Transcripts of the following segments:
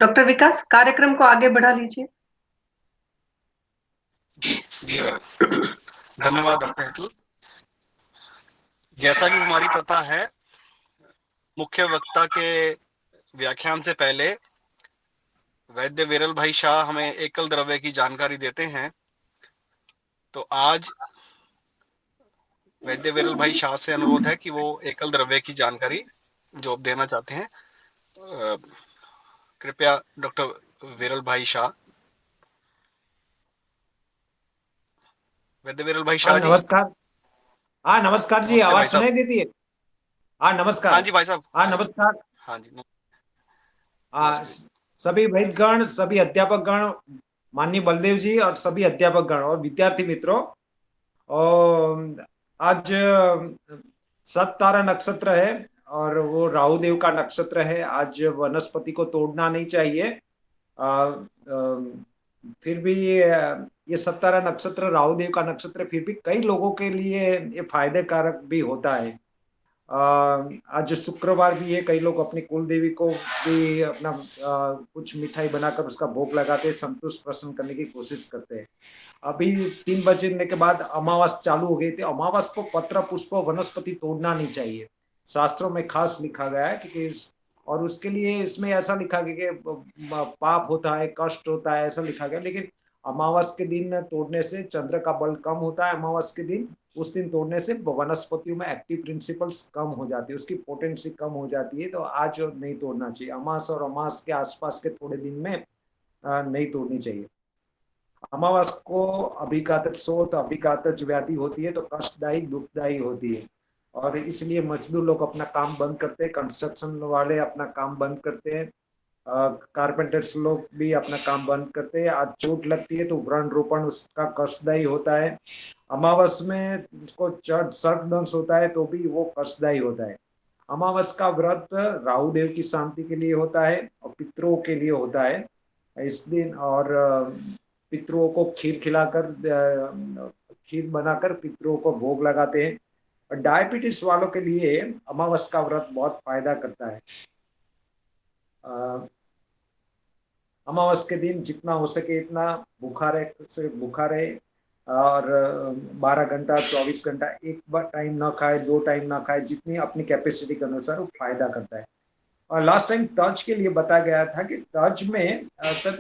Doctor विकास, कार्यक्रम को आगे बढ़ा लीजिए। जी, जी धन्यवाद डॉक्टर हेतल। जैसा कि हमारी प्रथा है, मुख्य वक्ता के व्याख्यान से पहले वैद्य विरल भाई शाह हमें एकल द्रव्य की जानकारी देते हैं। तो आज वैद्य विरल भाई शाह से अनुरोध है कि वो एकल द्रव्य की जानकारी जो आप देना चाहते हैं, कृपया डॉक्टर विरल भाई शाह। वैद्य विरल भाई हाँ शाह जी। नमस्कार। हाँ नमस्कार जी, नमस्ते आवाज भाई साहब। सुनाई देती है? हाँ हाँ नमस्कार। जी भाई साहब। हाँ हाँ जी। नमस्कार। हाँ जी। हाँ नमस्ते। सभी वैदगण, सभी अध्यापक गण, माननीय बलदेव जी और सभी अध्यापक गण और विद्यार्थी मित्रों। और आज सततारा नक्षत्र है और वो राहु देव का नक्षत्र है। आज वनस्पति को तोड़ना नहीं चाहिए। फिर भी ये सतारा नक्षत्र राहु देव का नक्षत्र फिर भी कई लोगों के लिए ये फायदे कारक भी होता है। अ, आज शुक्रवार भी है, कई लोग अपनी कुल देवी को भी अपना कुछ मिठाई बनाकर उसका भोग लगाते हैं, संतुष्ट प्रसन्न करने की कोशिश करते हैं। अभी 3 बजने के बाद अमावस चालू हो गई थी। अमावस को पत्र पुष्प वनस्पति तोड़ना नहीं चाहिए, शास्त्रों में खास लिखा गया है। और उसके लिए इसमें ऐसा लिखा गया कि पाप होता है, कष्ट होता है, ऐसा लिखा गया। लेकिन अमावस के दिन तोड़ने से चंद्र का बल कम होता है। अमावस के दिन, उस दिन तोड़ने से वनस्पतियों में एक्टिव प्रिंसिपल्स कम हो जाती है, उसकी पोटेंसी कम हो जाती है। तो आज नहीं तोड़ना चाहिए। अमावस और अमावस के आसपास के थोड़े दिन में नहीं तोड़नी चाहिए। अमावस को अभिघातक सोत, अभिघातक व्याधि होती है तो कष्टदायी दुखदायी होती है। और इसलिए मजदूर लोग अपना काम बंद करते हैं, कंस्ट्रक्शन वाले अपना काम बंद करते हैं, कारपेंटर्स लोग भी अपना काम बंद करते हैं। आज चोट लगती है तो व्रण रोपण उसका कष्टदायी होता है। अमावस में उसको सर्पदंश होता है तो भी वो कष्टदायी होता है। अमावस का व्रत राहु देव की शांति के लिए होता है और पितरों के लिए होता है इस दिन। और पितरों को खीर खिलाकर, खीर बनाकर पितरों को भोग लगाते हैं। और डायबिटीज वालों के लिए अमावस का व्रत बहुत फायदा करता है। अमावस के दिन जितना हो सके इतना भूखा रहे। और 12 घंटा 24 घंटा एक बार टाइम ना खाए, 2 टाइम ना खाए, जितनी अपनी कैपेसिटी के अनुसार वो फायदा करता है। और लास्ट टाइम तज के लिए बताया गया था कि तज में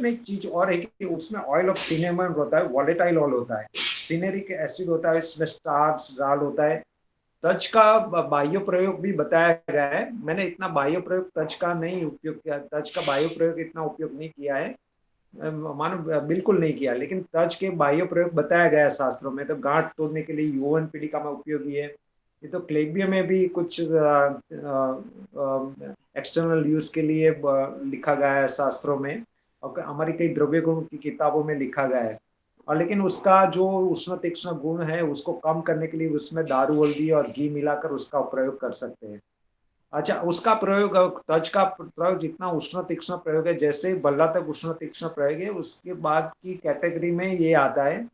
एक चीज और है कि उसमें ऑयल ऑफ सिनेमन होता है, वॉलेटाइल ऑयल होता है, सिनेरिक एसिड होता है, इसमें स्टार्च डाल होता है। तज का बाह्य प्रयोग भी बताया गया है। मैंने इतना बाह्य प्रयोग तज का नहीं उपयोग किया, तज का बाह्य प्रयोग इतना उपयोग नहीं किया है, मानो बिल्कुल नहीं किया। लेकिन तज के बाह्य प्रयोग बताया गया है शास्त्रों में। तो गांठ तोड़ने के लिए यौवन पीड़िका में उपयोगी है। ये तो क्लेबिया में भी कुछ एक्सटर्नल यूज के लिए लिखा गया है शास्त्रों में, और हमारी कई द्रव्य गुण की किताबों में लिखा गया है। और लेकिन उसका जो उष्ण तीक्ष्ण गुण है उसको कम करने के लिए उसमें दारू हल्दी और घी मिलाकर उसका प्रयोग कर सकते हैं। अच्छा, उसका प्रयोग, तज का प्रयोग जितना उष्ण तीक्ष्ण प्रयोग है, जैसे बल्ला तक उष्ण तीक्ष्ण प्रयोग है, उसके बाद की कैटेगरी में ये आता है।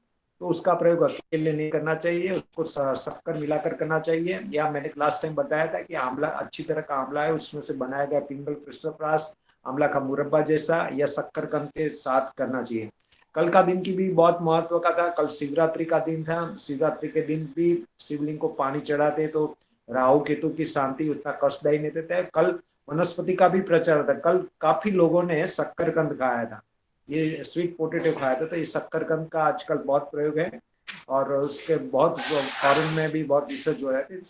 तो उसका प्रयोग अकेले नहीं करना चाहिए, उसको शक्कर मिलाकर करना चाहिए। या मैंने लास्ट टाइम बताया था कि आंवला, अच्छी तरह का आंवला है, उसमें से बनाया गया पिंगल कृष्णप्राश, आंवला का मुरब्बा जैसा, या शक्कर कम के साथ करना चाहिए। कल का दिन की भी बहुत महत्व का था। कल शिवरात्रि का दिन था। शिवरात्रि के दिन भी शिवलिंग को पानी चढ़ाते तो राहु केतु की शांति उतना कष्टदायी नहीं देता है। कल वनस्पति का भी प्रचार था। कल काफी लोगों ने शक्करकंद खाया था, ये स्वीट पोटेटो खाया था। तो ये शक्करकंद का आजकल बहुत प्रयोग है और उसके बहुत फॉरेन में भी बहुत रिसर्च हो रहा है।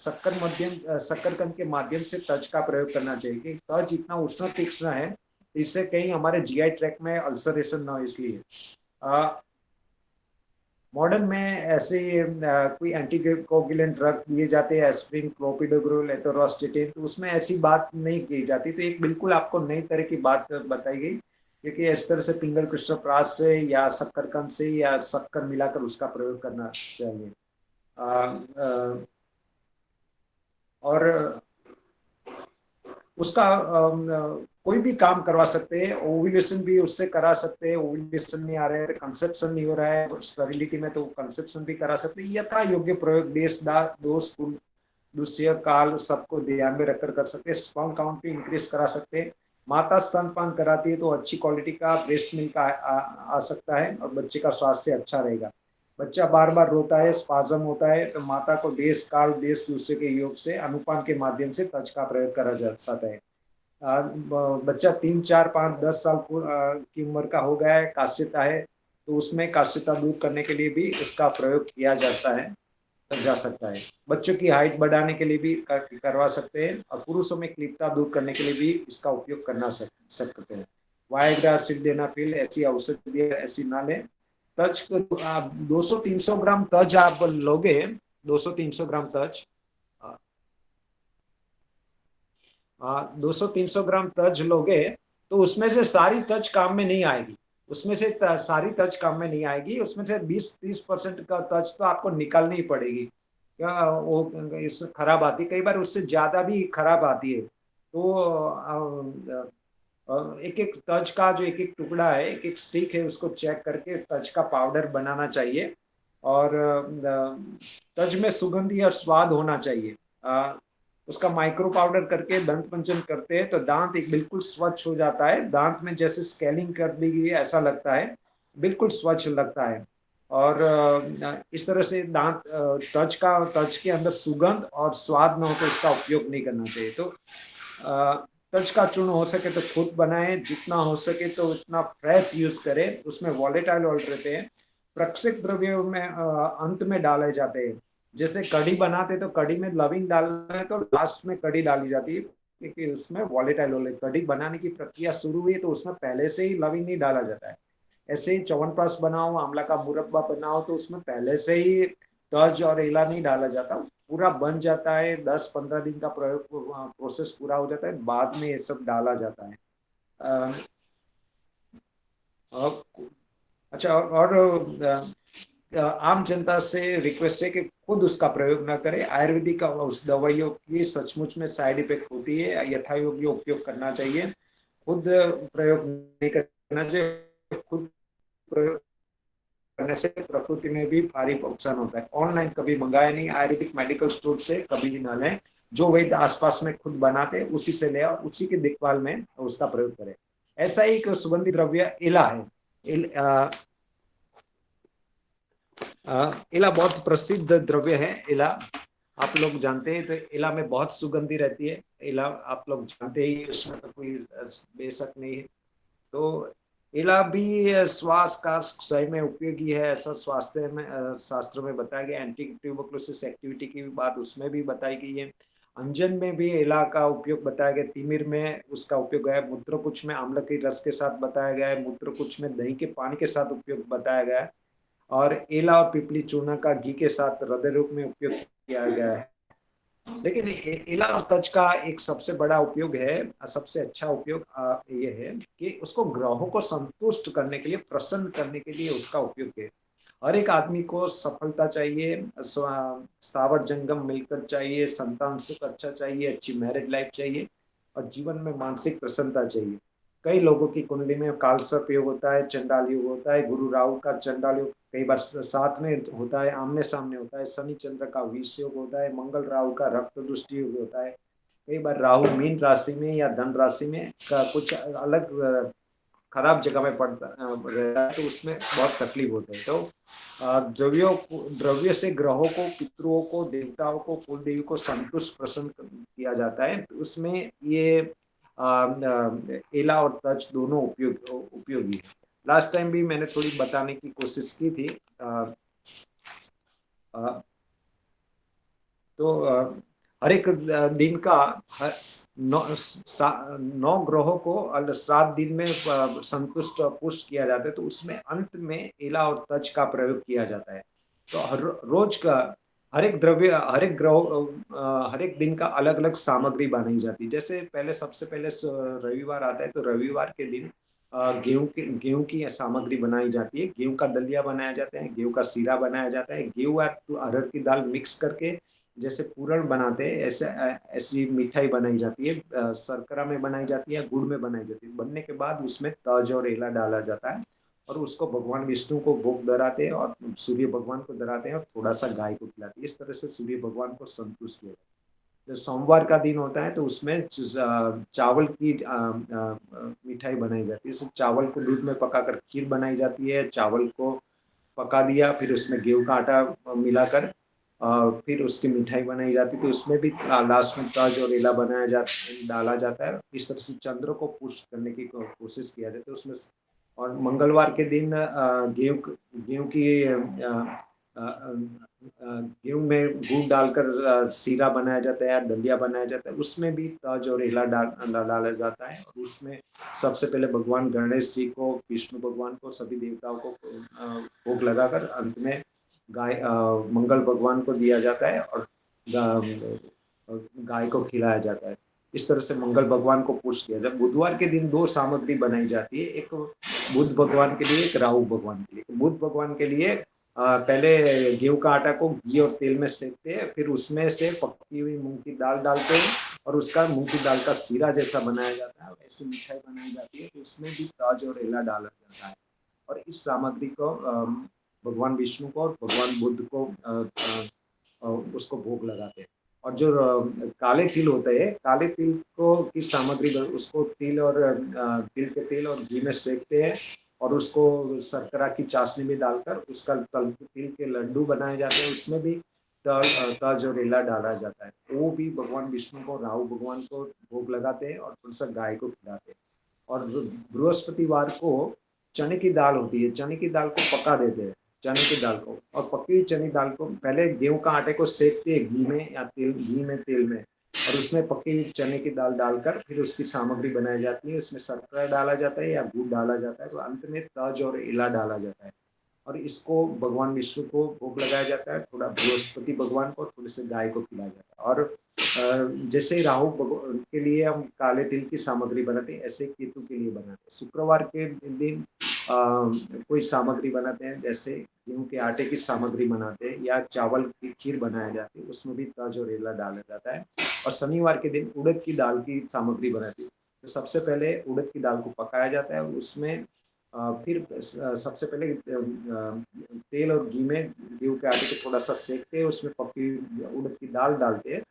शक्करकंद के माध्यम से तज का प्रयोग करना चाहिए कि तज इतना उष्ण तीक्ष्ण है, इससे कहीं हमारे जीआई ट्रैक में अल्सरेशन ना हो। इसलिए मॉडर्न में ऐसे कोई एंटीकोगुलेंट ड्रग दिए जाते हैं, एस्प्रिन, क्लोपिडोग्रेल, एटोरोस्टेटिन, तो उसमें ऐसी बात नहीं की जाती। तो एक बिल्कुल आपको नई तरह की बात बताई गई, क्योंकि इस तरह से पिंगल कृष्णप्राश से या शक्करकंद से या शक्कर मिलाकर उसका प्रयोग करना चाहिए। और उसका कोई भी काम करवा सकते हैं। ओव्यूलेशन भी उससे करा सकते हैं। ओव्यूलेशन नहीं आ रहा है, कंसेप्शन नहीं हो रहा है स्टेरिलिटी में, तो कंसेप्शन भी करा सकते हैं। यथा योग्य प्रयोग देश दोष कुल दूसरे काल सबको ध्यान में रखकर कर सकते हैं। स्पर्म काउंट भी इंक्रीज करा सकते हैं। माता स्तनपान कराती है तो अच्छी क्वालिटी का ब्रेस्ट मिल्क आ सकता है और बच्चे का स्वास्थ्य अच्छा रहेगा। बच्चा बार बार रोता है, स्पाज्म होता है, तो माता को देश काल देश दूसरे के योग से अनुपान के माध्यम से तज का प्रयोग करा जा सकता है। बच्चा 3 4 5 10 साल की उम्र का हो गया है, काश्यता है, तो उसमें काश्यता दूर करने के लिए भी इसका प्रयोग किया जाता है, जा सकता है। बच्चों की हाइट बढ़ाने के लिए भी करवा सकते हैं और पुरुषों में क्लिपता दूर करने के लिए भी इसका उपयोग करना सकते हैं। वायग्रा, सिल्डेनाफिल ऐसी औषधि ऐसी ना लें। तज को आप 200 300 ग्राम तज आप लोगे, 200 300 ग्राम तज, 200 300 ग्राम तज लोगे तो उसमें से सारी तज काम में नहीं आएगी। उसमें से सारी तज काम में नहीं आएगी, उसमें से 20-30% का तज तो आपको निकालनी ही पड़ेगी। क्या वो इस खराब आती है, कई बार उससे ज्यादा भी खराब आती है। तो एक एक तज का जो एक एक टुकड़ा है, एक एक स्टिक है, उसको चेक करके तज का पाउडर बनाना चाहिए। और तज में सुगंधी और स्वाद होना चाहिए। उसका माइक्रो पाउडर करके दंत मंजन करते हैं तो दांत एक बिल्कुल स्वच्छ हो जाता है, दांत में जैसे स्केलिंग कर दी गई है ऐसा लगता है, बिल्कुल स्वच्छ लगता है। और इस तरह से दांत तज के अंदर सुगंध और स्वाद ना हो तो इसका उपयोग नहीं करना चाहिए। तो तज का चूर्ण हो सके तो खुद बनाएं, जितना हो सके तो उतना फ्रेश यूज करें। उसमें वॉलेटाइल ऑयल रहते हैं, प्रक्षिक द्रव्यों में अंत में डाले जाते हैं। जैसे कढ़ी बनाते तो कढ़ी में लविंग डालना है तो लास्ट में कढ़ी डाली जाती है, क्योंकि उसमें वॉलेटाइल ऑयल, कढ़ी बनाने की प्रक्रिया शुरू हुई तो उसमें पहले से ही लविंग नहीं डाला जाता है। ऐसे ही च्यवनप्राश बनाओ, आंवला का मुरब्बा बनाओ तो उसमें पहले से ही तज और इला नहीं डाला जाता, पूरा बन जाता है, 10 15 दिन का प्रयोग प्रोसेस पूरा हो जाता है, बाद में ये सब डाला जाता है। अ, और अच्छा, और आम जनता से रिक्वेस्ट है कि खुद उसका प्रयोग ना करें। आयुर्वेदिक उस दवाइयों की सचमुच में साइड इफेक्ट होती है, यथायोग्य उपयोग करना चाहिए। खुद प्रयोग नहीं करना चाहिए। खुद प्रयोग करने से प्रकृति में भी भारी नुकसान होता है। ऑनलाइन कभी मंगाया नहीं, आयुर्वेदिक मेडिकल स्टोर से कभी भी ना लें। जो वैद्य आसपास में खुद बनाते उसी से ले और उसी की देखभाल में उसका प्रयोग करें। ऐसा ही एक सुगंधित द्रव्य इला है। इला बहुत प्रसिद्ध द्रव्य है। इला आप लोग जानते हैं, तो इला में बहुत सुगंधी रहती है। इला आप लोग जानते ही, उसमें तो कोई बेशक नहीं है। तो इला भी श्वास का सही में उपयोगी है, ऐसा स्वास्थ्य में शास्त्रों में बताया गया। एंटी ट्यूबरकुलोसिस एक्टिविटी की बात उसमें भी बताई गई है। अंजन में भी इला का उपयोग बताया गया, तिमिर में उसका उपयोग है, मूत्रकुच में आम्ल के रस के साथ बताया गया है, मूत्रकुच में दही के पानी के साथ उपयोग बताया गया है। और एला और पिपली चूर्ण का घी के साथ हृदय रोग में उपयोग किया गया है। लेकिन एला और तज का एक सबसे बड़ा उपयोग है, सबसे अच्छा उपयोग ये है कि उसको ग्रहों को संतुष्ट करने के लिए, प्रसन्न करने के लिए उसका उपयोग है। हर एक आदमी को सफलता चाहिए, स्थावर जंगम मिलकर चाहिए, संतान सुख अच्छा चाहिए, अच्छी मैरिज लाइफ चाहिए और जीवन में मानसिक प्रसन्नता चाहिए। कई लोगों की कुंडली में काल सर्प योग होता है, चंडाल योग होता है, गुरु राहु का चंडाल योग कई बार साथ में होता है, आमने सामने होता है, शनि चंद्र का विष योग होता है, मंगल राहु का रक्त दृष्टि योग होता है। कई बार राहु मीन राशि में या धन राशि में का कुछ अलग खराब जगह में पड़ता रहता है, तो उसमें बहुत तकलीफ होता है। तो द्रव्य से ग्रहों को, पितरों को, देवताओं को, कुल देवी को संतुष्ट प्रसन्न किया जाता है। तो उसमें ये एला और तज दोनों उपयोगी है। लास्ट टाइम भी मैंने थोड़ी बताने की कोशिश की थी। तो हर एक दिन का 9 ग्रहों को 7 दिन में संतुष्ट पुष्ट किया जाता है, तो उसमें अंत में एला और तज का प्रयोग किया जाता है। तो रोज का हर एक द्रव्य, हर एक ग्रह, हर एक दिन का अलग अलग सामग्री बनाई जाती है। जैसे पहले सबसे पहले रविवार आता है, तो रविवार के दिन गेहूं की सामग्री बनाई जाती है। गेहूं का दलिया बनाया जाता है, गेहूं का सीरा बनाया जाता है, गेहूं और अरहर की दाल मिक्स करके जैसे पूरण बनाते हैं, ऐसे ऐसी मिठाई बनाई जाती है। शर्करा में बनाई जाती है, गुड़ में बनाई जाती है। बनने के बाद उसमें तज और एला डाला जाता है और उसको भगवान विष्णु को भोग धराते हैं और सूर्य भगवान को धराते हैं और थोड़ा सा गाय को खिलाते हैं। इस तरह से सूर्य भगवान को संतुष्ट किया जाता है। जो सोमवार का दिन होता है तो उसमें चावल की मिठाई बनाई जाती है। इस चावल को दूध में पकाकर खीर बनाई जाती है। चावल को पका दिया, फिर उसमें गेहूं का आटा मिलाकर फिर उसकी मिठाई बनाई जाती है। तो उसमें भी लास्ट में तज और इला डाला जाता है। इस तरह से चंद्र को पुष्ट करने की कोशिश किया जाता है उसमें। और मंगलवार के दिन गेहूं की गेहूं में गुड़ डालकर सीरा बनाया जाता है, दलिया बनाया जाता है। उसमें भी तज और इला डाला जाता है। और उसमें सबसे पहले भगवान गणेश जी को, विष्णु भगवान को, सभी देवताओं को भोग लगाकर अंत में मंगल भगवान को दिया जाता है और गाय को खिलाया जाता है। इस तरह से मंगल भगवान को पुष्ट किया जाता है। बुधवार के दिन दो सामग्री बनाई जाती है, एक बुध भगवान के लिए, एक राहु भगवान के लिए। तो बुध भगवान के लिए पहले गेहूं का आटा को घी और तेल में सेकते हैं, फिर उसमें से पकी हुई मूंग की दाल डालते हैं और उसका मूंग की दाल का सीरा जैसा बनाया जाता है। ऐसी मिठाई बनाई जाती है, तो उसमें भी तज और एला डाला जाता है। और इस सामग्री को भगवान विष्णु को और भगवान बुद्ध को उसको भोग लगाते हैं। और जो काले तिल होते हैं, काले तिल को की सामग्री उसको तिल और तिल के तेल और घी में सेकते हैं और उसको शर्करा की चाशनी में डालकर उसका तिल के लड्डू बनाए जाते हैं। उसमें भी तज और एला डाला जाता है। वो भी भगवान विष्णु को, राहु भगवान को भोग लगाते हैं और थोड़ा सा गाय को खिलाते हैं। और बृहस्पतिवार को चने की दाल होती है, चने की दाल को पका देते हैं, चने की दाल को। और पकी हुई चने की दाल को पहले गेहूं का आटे को सेकते हैं घी में या तेल में, और उसमें पकी हुई चने की दाल डालकर फिर उसकी सामग्री बनाई जाती है। उसमें शर्करा डाला जाता है या गुड़ डाला जाता है। तो अंत में तज और इला डाला जाता है और इसको भगवान विष्णु को भोग लगाया जाता है, थोड़ा बृहस्पति भगवान को, थोड़े से गाय को खिलाया जाता है। और जैसे राहु के लिए हम काले तिल की सामग्री बनाते हैं, ऐसे केतु के लिए बनाते हैं। शुक्रवार के दिन कोई सामग्री बनाते हैं, जैसे गेहूं के आटे की सामग्री बनाते हैं या चावल की खीर बनाया जाती है, उसमें भी तज और एला डाला जाता है। और शनिवार के दिन उड़द की दाल की सामग्री बनाती है। तो सबसे पहले उड़द की दाल को पकाया जाता है, उसमें फिर सबसे पहले तेल और घी में गेहूं के आटे को थोड़ा सा सेकते हैं, उसमें पकी उड़द की दाल डालते हैं,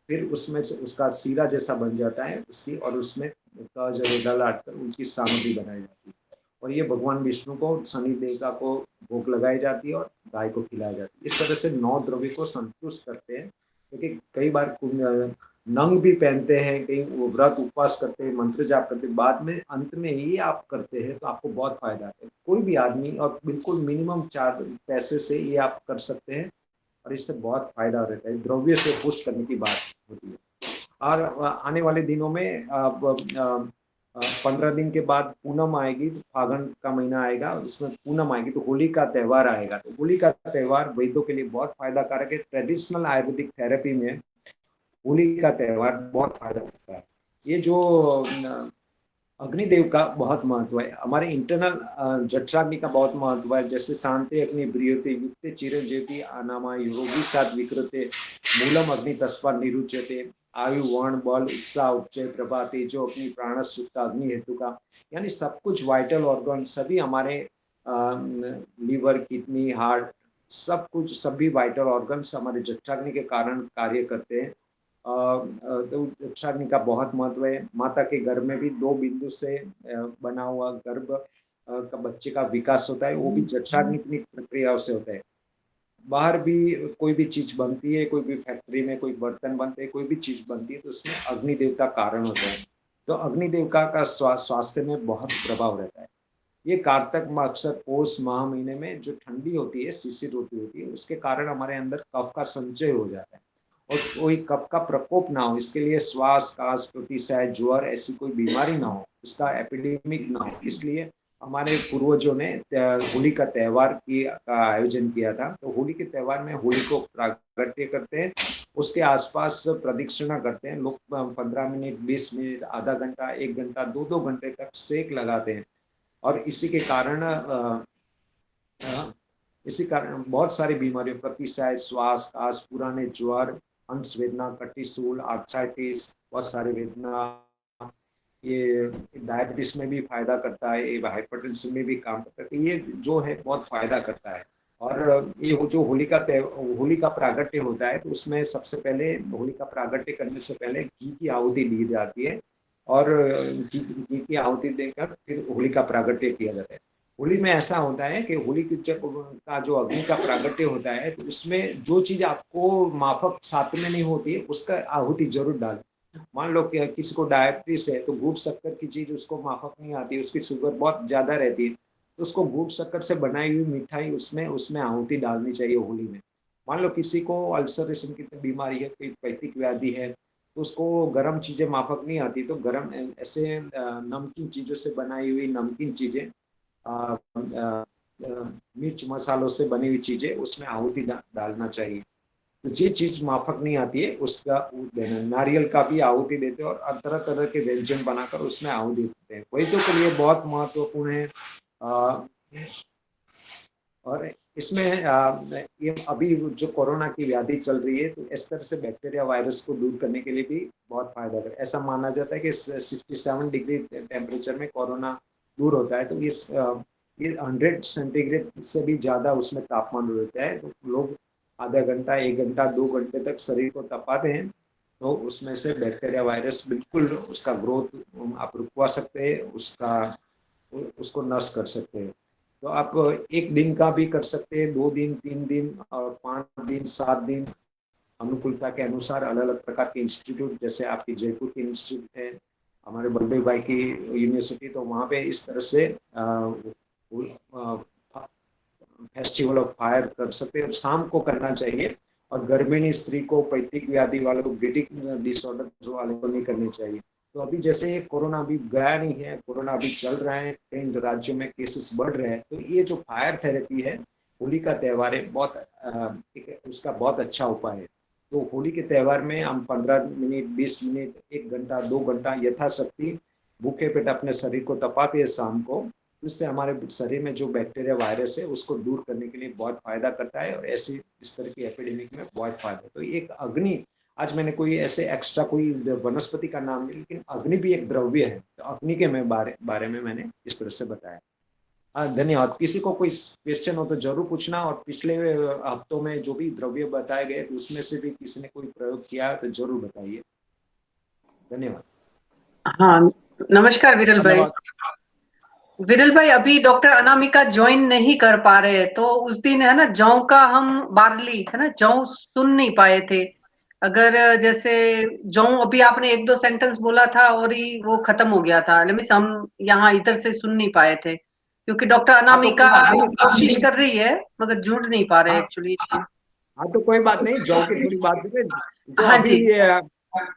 फिर उसमें से उसका सीरा जैसा बन जाता है उसकी, और उसमें तज और एला डालकर उनकी सामग्री बनाई जाती है। और ये भगवान विष्णु को, शनि देवता को भोग लगाई जाती है और गाय को खिलाई जाती है। इस तरह से 9 द्रव्य को संतुष्ट करते हैं। क्योंकि कई बार नंग भी पहनते हैं, कई व्रत उपवास करते हैं, मंत्र जाप करते हैं, बाद में अंत में ये आप करते हैं तो आपको बहुत फायदा है। कोई भी आदमी, और बिल्कुल मिनिमम 4 पैसे से ये आप कर सकते हैं और इससे बहुत फायदा रहता है। द्रव्य से पुष्ट करने की बात होती है। और आने वाले दिनों में 15 दिन के बाद पूनम आएगी, तो फागुन का महीना आएगा, उसमें पूनम आएगी तो होली का त्यौहार आएगा। तो होली का त्यौहार वैद्यों के लिए बहुत फायदा कारक है। ट्रेडिशनल आयुर्वेदिक थेरेपी में होली का त्यौहार बहुत फायदा करता है। ये जो अग्निदेव का बहुत महत्व है, हमारे इंटरनल जठराग्नि का बहुत महत्व है। जैसे शांति अग्नि ब्रियते युक्ते चिरंजीवी अनामा योगी सात विकृते मूलम अग्नि तस्वा निरुच्यते आयु वर्ण बल उत्साह उपचय प्रभा तेजो अग्नि प्राण सुप्त अग्नि हेतु का। यानी सब कुछ वाइटल ऑर्गन सभी हमारे लीवर, किडनी, हार्ट, सब कुछ, सभी वाइटल ऑर्गन्स हमारे जठराग्नि के कारण कार्य करते हैं। तो जठराग्नि का बहुत महत्व है। माता के गर्भ में भी 2 बिंदु से बना हुआ गर्भ का बच्चे का विकास होता है, वो भी जठराग्नि की प्रक्रियाओं से होता है। बाहर भी कोई भी चीज बनती है, कोई भी फैक्ट्री में कोई बर्तन बनते हैं, कोई भी चीज बनती है, तो उसमें अग्निदेव का कारण होता है। तो अग्निदेव का स्वास्थ्य में बहुत प्रभाव रहता है। ये कार्तक माह, अक्सर पौष माह महीने में जो ठंडी होती है, शिशिर होती है, उसके कारण हमारे अंदर कफ का संचय हो जाता है। और कोई कफ का प्रकोप ना हो, इसके लिए श्वास, काश, प्रतिशय, ज्वर, ऐसी कोई बीमारी ना हो, उसका एपिडेमिक ना हो, इसलिए हमारे पूर्वजों ने होली का त्यौहार का आयोजन किया था। तो होली के त्यौहार में होली को प्रागट्य करते हैं, उसके आसपास प्रदक्षिणा करते हैं लोग। 15 मिनट, 20 मिनट, आधा घंटा, 1 घंटा, 2 घंटे तक सेक लगाते हैं। और इसी कारण बहुत सारी बीमारियों, प्रतिशय, श्वास, काश, पुराने ज्वर, अंश वेदना, कटिशूल, आर्थराइटिस, बहुत सारी वेदना, ये डायबिटीज में भी फायदा करता है, ये हाइपरटेंशन में भी काम करता है। तो ये जो है बहुत फायदा करता है। और ये जो होली का प्रागट्य होता है, तो उसमें सबसे पहले होली का प्रागट्य करने से पहले घी की आहुति दी जाती है, और घी की आहुति देकर फिर होली का प्रागट्य किया जाता है। होली में ऐसा होता है कि होली की जब का जो अग्नि का प्रागट्य होता है, तो उसमें जो चीज आपको माफक साथ में नहीं होती है, उसका आहुति जरूर डालें। मान लो कि किसी को डायबिटीज है, तो गुड़ शक्कर की चीज उसको माफक नहीं आती, उसकी शुगर बहुत ज्यादा रहती है, तो उसको गुड़ शक्कर से बनाई हुई मिठाई उसमें उसमें आहुति डालनी चाहिए होली में। मान लो किसी को अल्सरेशन की बीमारी है, कोई पैथिक व्याधि है, तो उसको गर्म चीजें माफक नहीं आती, तो गर्म ऐसे नमकीन चीजों से बनाई हुई नमकीन चीजें, मिर्च मसालों से बनी हुई चीजें उसमें आहुति डालना चाहिए। तो ये चीज माफक नहीं आती है उसका देना। नारियल का भी आहुति देते हैं, और तरह तरह के व्यंजन बनाकर उसमें आहुति देते हैं। वैद्यों के लिए बहुत महत्वपूर्ण है। आ, और इसमें ये अभी जो कोरोना की व्याधि चल रही है, तो इस तरह से बैक्टीरिया वायरस को दूर करने के लिए भी बहुत फायदा है। ऐसा माना जाता है कि 67 डिग्री टेम्परेचर में कोरोना दूर होता है। तो ये 100 सेंटीग्रेड से भी ज़्यादा उसमें तापमान रहता है, तो लोग आधा घंटा, 1 घंटा, 2 घंटे तक शरीर को तपाते हैं, तो उसमें से बैक्टीरिया वायरस बिल्कुल उसका ग्रोथ आप रुकवा सकते हैं, उसको नष्ट कर सकते हैं। तो आप 1 दिन का भी कर सकते हैं, 2 दिन, 3 दिन और 5 दिन, 7 दिन, अनुकूलता के अनुसार। अलग अलग प्रकार के इंस्टीट्यूट, जैसे आपकी जयपुर की इंस्टीट्यूट है, हमारे बलदेव भाई की यूनिवर्सिटी, तो वहाँ पे इस तरह से फेस्टिवल ऑफ फायर कर सकते हैं। शाम को करना चाहिए, और गर्भिणी स्त्री को, पैतृक व्याधि वालों को, ब्रीथिंग डिसऑर्डर वाले को नहीं करनी चाहिए। तो अभी जैसे कोरोना अभी गया नहीं है, कोरोना अभी चल रहा है, कई राज्यों में केसेस बढ़ रहे हैं, तो ये जो फायर थेरेपी है, होली का त्यौहार है, उसका बहुत अच्छा उपाय है। तो होली के त्यौहार में हम 15 मिनट, 20 मिनट, 1 घंटा, 2 घंटा यथाशक्ति भूखे पेट अपने शरीर को तपाते हैं शाम को। इससे हमारे शरीर में जो बैक्टीरिया वायरस है उसको दूर करने के लिए बहुत फायदा करता है, और ऐसी इस तरह की एपिडेमिक में बहुत फायदा है। तो एक अग्नि, आज मैंने कोई ऐसे एक्स्ट्रा कोई वनस्पति का नाम नहीं, लेकिन अग्नि भी एक द्रव्य है, तो अग्नि के बारे में मैंने इस तरह से बताया। धन्यवाद। किसी को कोई क्वेश्चन हो तो जरूर पूछना, और पिछले हफ्तों में जो भी द्रव्य बताए गए, तो उसमें से भी किसी ने कोई प्रयोग किया है तो जरूर बताइए। धन्यवाद। हाँ, नमस्कार विरल भाई। विरल भाई, अभी डॉक्टर अनामिका ज्वाइन नहीं कर पा रहे हैं, तो उस दिन है ना जौ का हम बार्ली है ना जौ सुन नहीं पाए थे। अगर जैसे जौ अभी आपने 1-2 सेंटेंस बोला था और ही वो खत्म हो गया था, मीन्स हम यहाँ इधर से सुन नहीं पाए थे, क्योंकि डॉक्टर हाँ तो कोई अनामिका बात नहीं। कोशिश कर रही है मगर जुड़ नहीं पा रहे हाँ एक्चुअली इसमें। हाँ, तो कोई बात नहीं, जौ की थोड़ी बात करें। तो हाँ जी।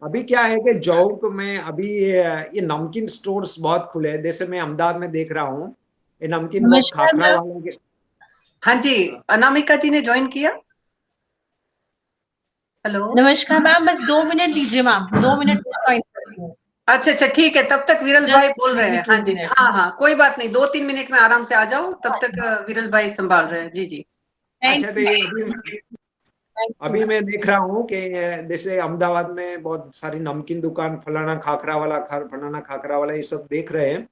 अभी क्या है कि जौ में अभी ये नमकीन स्टोर्स बहुत खुले हैं। जैसे मैं अहमदाबाद में देख रहा हूँ, ये नमकीन बहुत नमस्कार खाखरा मैम। वालों के। हाँ जी, अनामिका जी ने ज्वाइन किया। हेलो। नमस्कार मैम, बस 2 मिनट दीजिए मैम, 2 मिनट ज्वाइन करती हूँ। अच्छा अच्छा, ठीक है, तब तक विरल भाई जस्ट बोल रहे हैं। हाँ टू जी, मिनट हाँ हाँ, कोई बात नहीं, 2-3 मिनट में आराम से आ जाओ, तब तक विरल भाई संभाल रहे हैं। जी जी। थैंक अच्छा, तो यू ये थैंक यू अभी मैम। मैं देख रहा हूँ कि जैसे अहमदाबाद में बहुत सारी नमकीन दुकान, फलाना खाखरा वाला, फलाना खाखरा वाला, ये सब देख रहे हैं।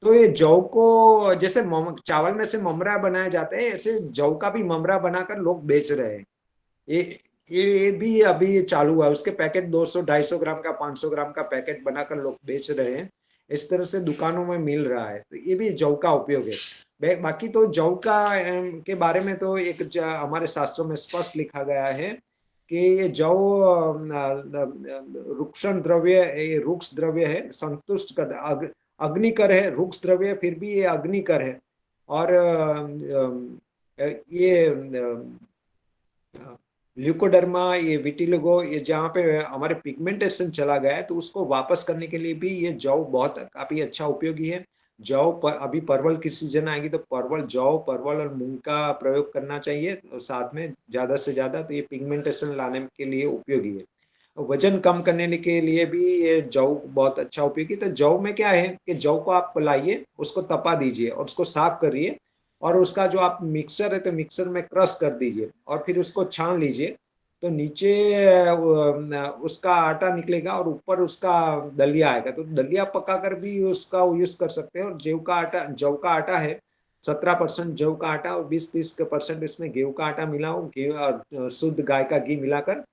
तो ये जौ को जैसे चावल में से ममरा बनाया जाता है, ऐसे जौ का भी ममरा बनाकर लोग बेच रहे हैं। ये ये भी अभी चालू हुआ। उसके पैकेट 200-250 ग्राम का, 500 ग्राम का पैकेट बनाकर लोग बेच रहे हैं। इस तरह से दुकानों में मिल रहा है, तो ये भी जौ का उपयोग है। बाकी तो जौ का के बारे में तो हमारे शास्त्रों में स्पष्ट लिखा गया है कि ये जौ रुक्षण द्रव्य, ये रुक्ष द्रव्य है, संतुष्ट कर, अग्निकर है, रुक्ष द्रव्य फिर भी ये अग्निकर है। और ये ल्यूकोडर्मा, ये विटिलिगो, ये जहाँ पे हमारे पिगमेंटेशन चला गया है, तो उसको वापस करने के लिए भी ये जौ बहुत काफी अच्छा उपयोगी है। जौ पर अभी परवल की सीजन आएगी, तो जौ, परवल और मूंग का प्रयोग करना चाहिए साथ में ज्यादा से ज्यादा। तो ये पिगमेंटेशन लाने के लिए उपयोगी है। वजन कम करने के लिए भी ये जौ बहुत अच्छा उपयोगी। तो जौ में क्या है कि जौ को आप लाइए, उसको तपा दीजिए और उसको साफ करिए, और उसका जो आप मिक्सर है, तो मिक्सर में क्रश कर दीजिए, और फिर उसको छान लीजिए। तो नीचे उसका आटा निकलेगा, और ऊपर उसका दलिया आएगा। तो दलिया पकाकर भी उसका यूज कर सकते हैं। और जौ का आटा है, 17% जौ का आटा और 20-30% इसमें गेहूं का आटा मिलाओ, शुद्ध गाय का घी मिलाकर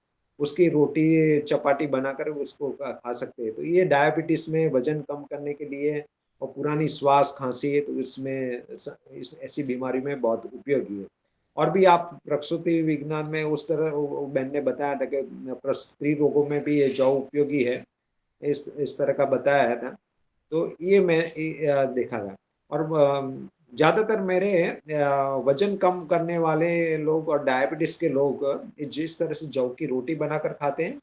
उसकी रोटी चपाटी बनाकर उसको खा सकते हैं। तो ये डायबिटीज में वजन कम करने के लिए और पुरानी श्वास खांसी है तो इसमें ऐसी बीमारी में बहुत उपयोगी है। और भी आप प्रसूति विज्ञान में उस तरह बहन ने बताया था कि स्त्री रोगों में भी ये जौ उपयोगी है, इस तरह का बताया था। तो ये मैं देखा था। और ज़्यादातर मेरे वजन कम करने वाले लोग और डायबिटीज के लोग जिस तरह से जौ की रोटी बनाकर खाते हैं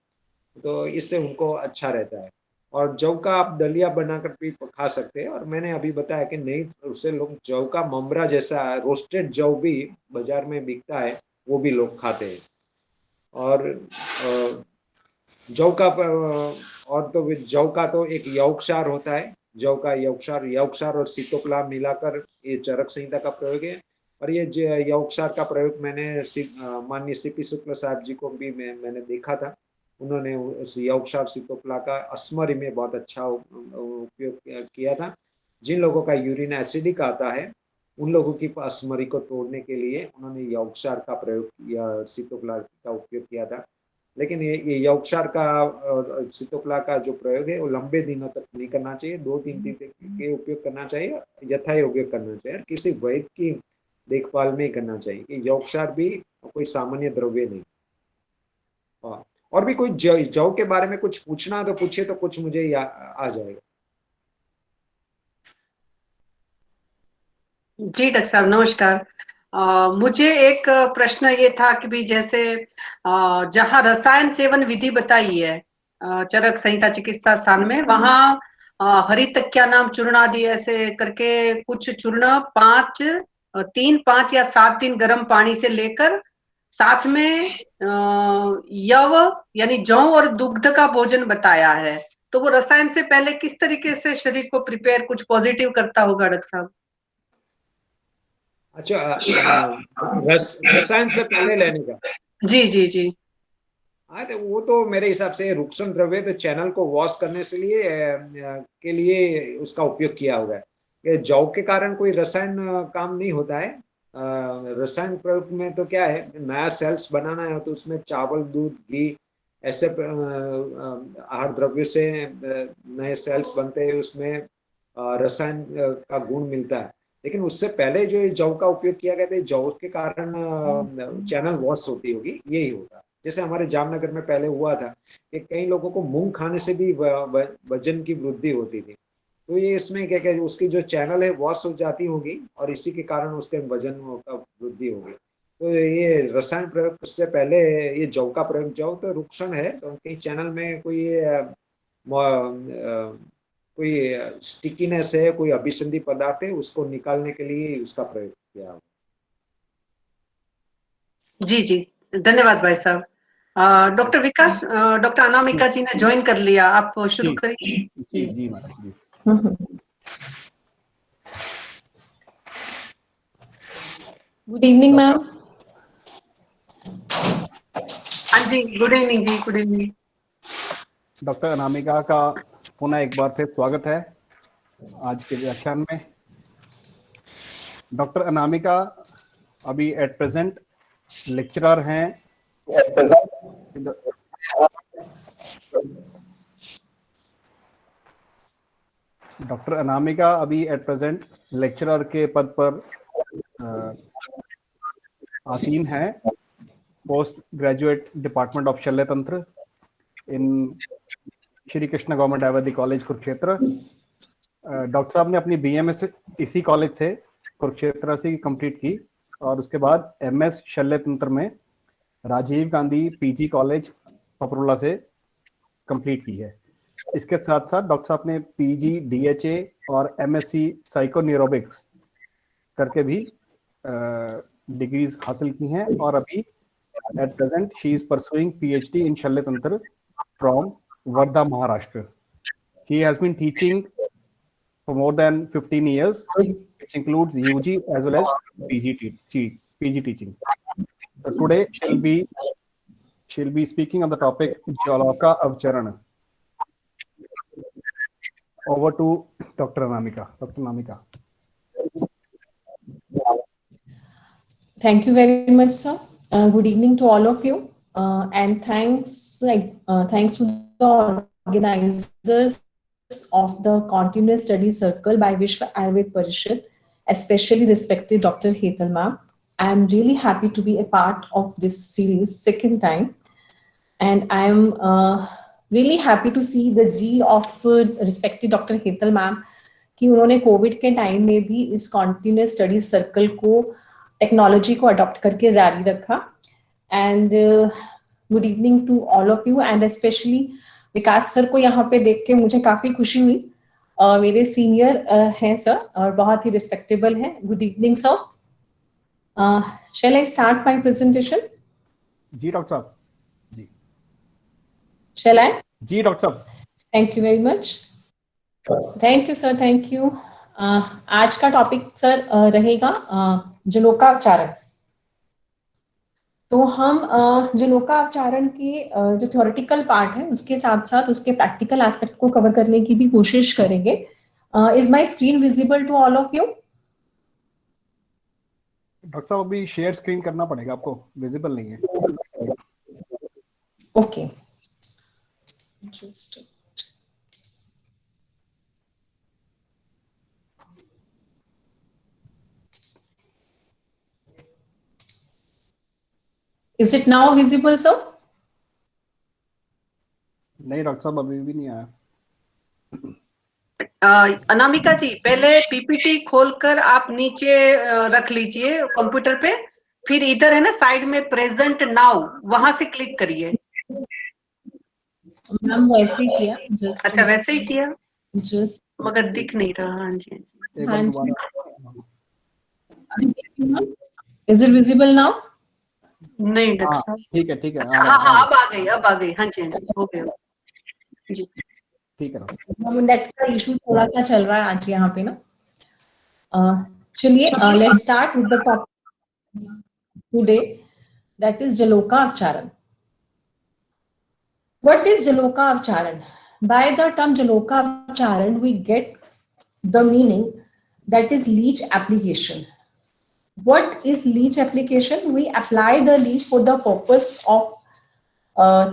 तो इससे उनको अच्छा रहता है। और जौ का आप दलिया बनाकर भी खा सकते हैं। और मैंने अभी बताया कि नहीं, उससे लोग जौ का ममरा जैसा रोस्टेड जौ भी बाजार में बिकता है, वो भी लोग खाते हैं। और जौ का और तो जौ का तो एक यौगक्षार होता है, जौ का यौगक्षार और सीतोपलाह मिलाकर ये चरक संहिता का प्रयोग है। और ये यौगक्षार का प्रयोग मैंने माननीय सीपी शुक्ल साहब जी को भी मैंने देखा था। उन्होंने उस यौगक्षार सीतोपलाह का अस्मरी में बहुत अच्छा उपयोग किया था। जिन लोगों का यूरिन एसिडिक आता है उन लोगों की अस्मरी को तोड़ने के लिए उन्होंने यौगक्षार का प्रयोग या सीतोपलाह का उपयोग किया था। लेकिन ये यौगक्षार का सीतोपलाह का जो प्रयोग है वो लंबे दिनों तक नहीं करना चाहिए, 2-3 दिन के उपयोग करना चाहिए, यथा योग्य करना चाहिए, किसी वैद्य की देखभाल में करना चाहिए। यौगक्षार भी कोई सामान्य द्रव्य नहीं। हाँ, और भी कोई जौ के बारे में कुछ पूछना तो पूछिए, तो कुछ मुझे आ जाएगा। जी डॉक्टर साहब नमस्कार। मुझे एक प्रश्न ये था कि भी जैसे जहाँ रसायन सेवन विधि बताई है चरक संहिता चिकित्सा स्थान में, वहाँ हरितक्या नाम चूर्णादि ऐसे करके कुछ चूर्ण 3, 5 या 7 दिन गर्म पानी से लेकर साथ में यव यानी जौ और दुग्ध का भोजन बताया है। तो वो रसायन से पहले किस तरीके से शरीर को प्रिपेयर कुछ पॉजिटिव करता होगा डॉक्टर साहब? अच्छा, रसायन से पहले लेने का? जी जी जी। हाँ, तो वो तो मेरे हिसाब से रूक्षण द्रव्य तो चैनल को वॉश करने से के लिए उसका उपयोग किया होगा। कि जौ के कारण कोई रसायन काम नहीं होता है। रसायन प्रयोग में तो क्या है, नया सेल्स बनाना है तो उसमें चावल, दूध, घी ऐसे आहार द्रव्य से नए सेल्स बनते हैं, उसमें रसायन का गुण मिलता है। लेकिन उससे पहले जो जौ का उपयोग किया गया था, जौ के कारण चैनल वॉश होती होगी, यही होगा। जैसे हमारे जामनगर में पहले हुआ था कि कई लोगों को मूंग खाने से भी वजन की वृद्धि होती थी। तो ये इसमें क्या क्या उसकी जो चैनल है वॉश हो जाती होगी और इसी के कारण उसके वजन का वृद्धि होगी। तो ये रसायन प्रयोग से पहले ये जौ का प्रयोग, जौ तो रूक्षण है, तो कहीं चैनल में कोई स्टिकीनेस है, कोई अभिसंधि पदार्थ है, उसको निकालने के लिए उसका प्रयोग किया। जी जी, धन्यवाद भाई साहब। डॉक्टर विकास, डॉक्टर अनामिका जी ने ज्वाइन कर लिया, आप शुरू करिए। जी जी मैडम जी। Good evening ma'am. हाँ जी, गुड इवनिंग जी, गुड इवनिंग। डॉक्टर अनामिका का पुनः एक बार फिर स्वागत है आज के व्याख्यान में। डॉक्टर अनामिका अभी एट प्रेजेंट लेक्चरर हैं डॉक्टर अनामिका अभी एट प्रेजेंट लेक्चरर के पद पर आसीन है, post graduate department of Shalya Tantra in Shri Krishna government Ayurvedic college Kurukshetra. Doctor साहब ने अपनी BMS इसी कॉलेज से कुरुक्षेत्र से कंप्लीट की और उसके बाद MS शल्य तंत्र में राजीव गांधी PG कॉलेज पपरोला से कंप्लीट की है। इसके साथ साथ डॉक्टर साहब ने PG DHA और MSc साइकोन्यूरोबिक्स करके भी डिग्रीज हासिल की हैं और अभी at present she is pursuing PhD इन शल्य तंत्र from Wardha, Maharashtra. She has been teaching for more than 15 years, which includes UG as well as PG teaching. So today she'll be speaking on the topic Jwalaka Avcharan. Over to Dr. Anamika. Dr. Anamika. Thank you very much, sir. Good evening to all of you, and thanks to the organizers of the Continuous Study Circle by Vishwa Ayurved Parishad, especially respected Dr. Hetal ma'am. I am really happy to be a part of this series second time, and I am really happy to see the zeal of respected Dr. Hetal ma'am कि उन्होंने Covid के time में भी इस continuous study circle को technology को adopt करके जारी रखा. And good evening to all of you, and specially Vikas sir को यहाँ पे देख के मुझे काफी खुशी हुई. मेरे सीनियर हैं सर और बहुत ही रिस्पेक्टेबल हैं. Good evening sir. Shall I start my presentation? जी डॉक्टर साहब. जी शैल आई? जी डॉक्टर साहब. Thank you very much. Thank you sir, thank you. आज का टॉपिक सर रहेगा जलोका उच्चारण. तो हम जलोका उच्चारण के जो थ्योरेटिकल पार्ट है उसके साथ साथ उसके प्रैक्टिकल एस्पेक्ट को कवर करने की भी कोशिश करेंगे. Is my screen visible to all of you? Doctor साहब अभी शेयर स्क्रीन करना पड़ेगा आपको, विजिबल नहीं है. Okay, just Is it now visible, sir? नहीं डॉक्टर साहब अभी भी नहीं आया. अनामिका जी पहले पीपीटी खोलकर आप नीचे रख लीजिए कंप्यूटर पे, फिर इधर है ना साइड में प्रेजेंट नाउ, वहां से क्लिक करिए. मैम वैसे ही किया जस्ट. अच्छा वैसे ही किया जस्ट, मगर दिख नहीं रहा. हाँ जी. हाँ जी. Is it visible now? नहीं डॉक्टर साहब. ठीक है. हाँ अब आ गई. हाँ जी हो गया जी. ठीक है. नेट का इशू थोड़ा सा चल रहा है आज यहाँ पे ना. चलिए let's start with the topic today, that is jaloka ucharan. What is jaloka उच्चारण? बाय द टर्म जलोका उच्चारण we get the meaning that is leech application. What is leech application? We apply the leech for the purpose of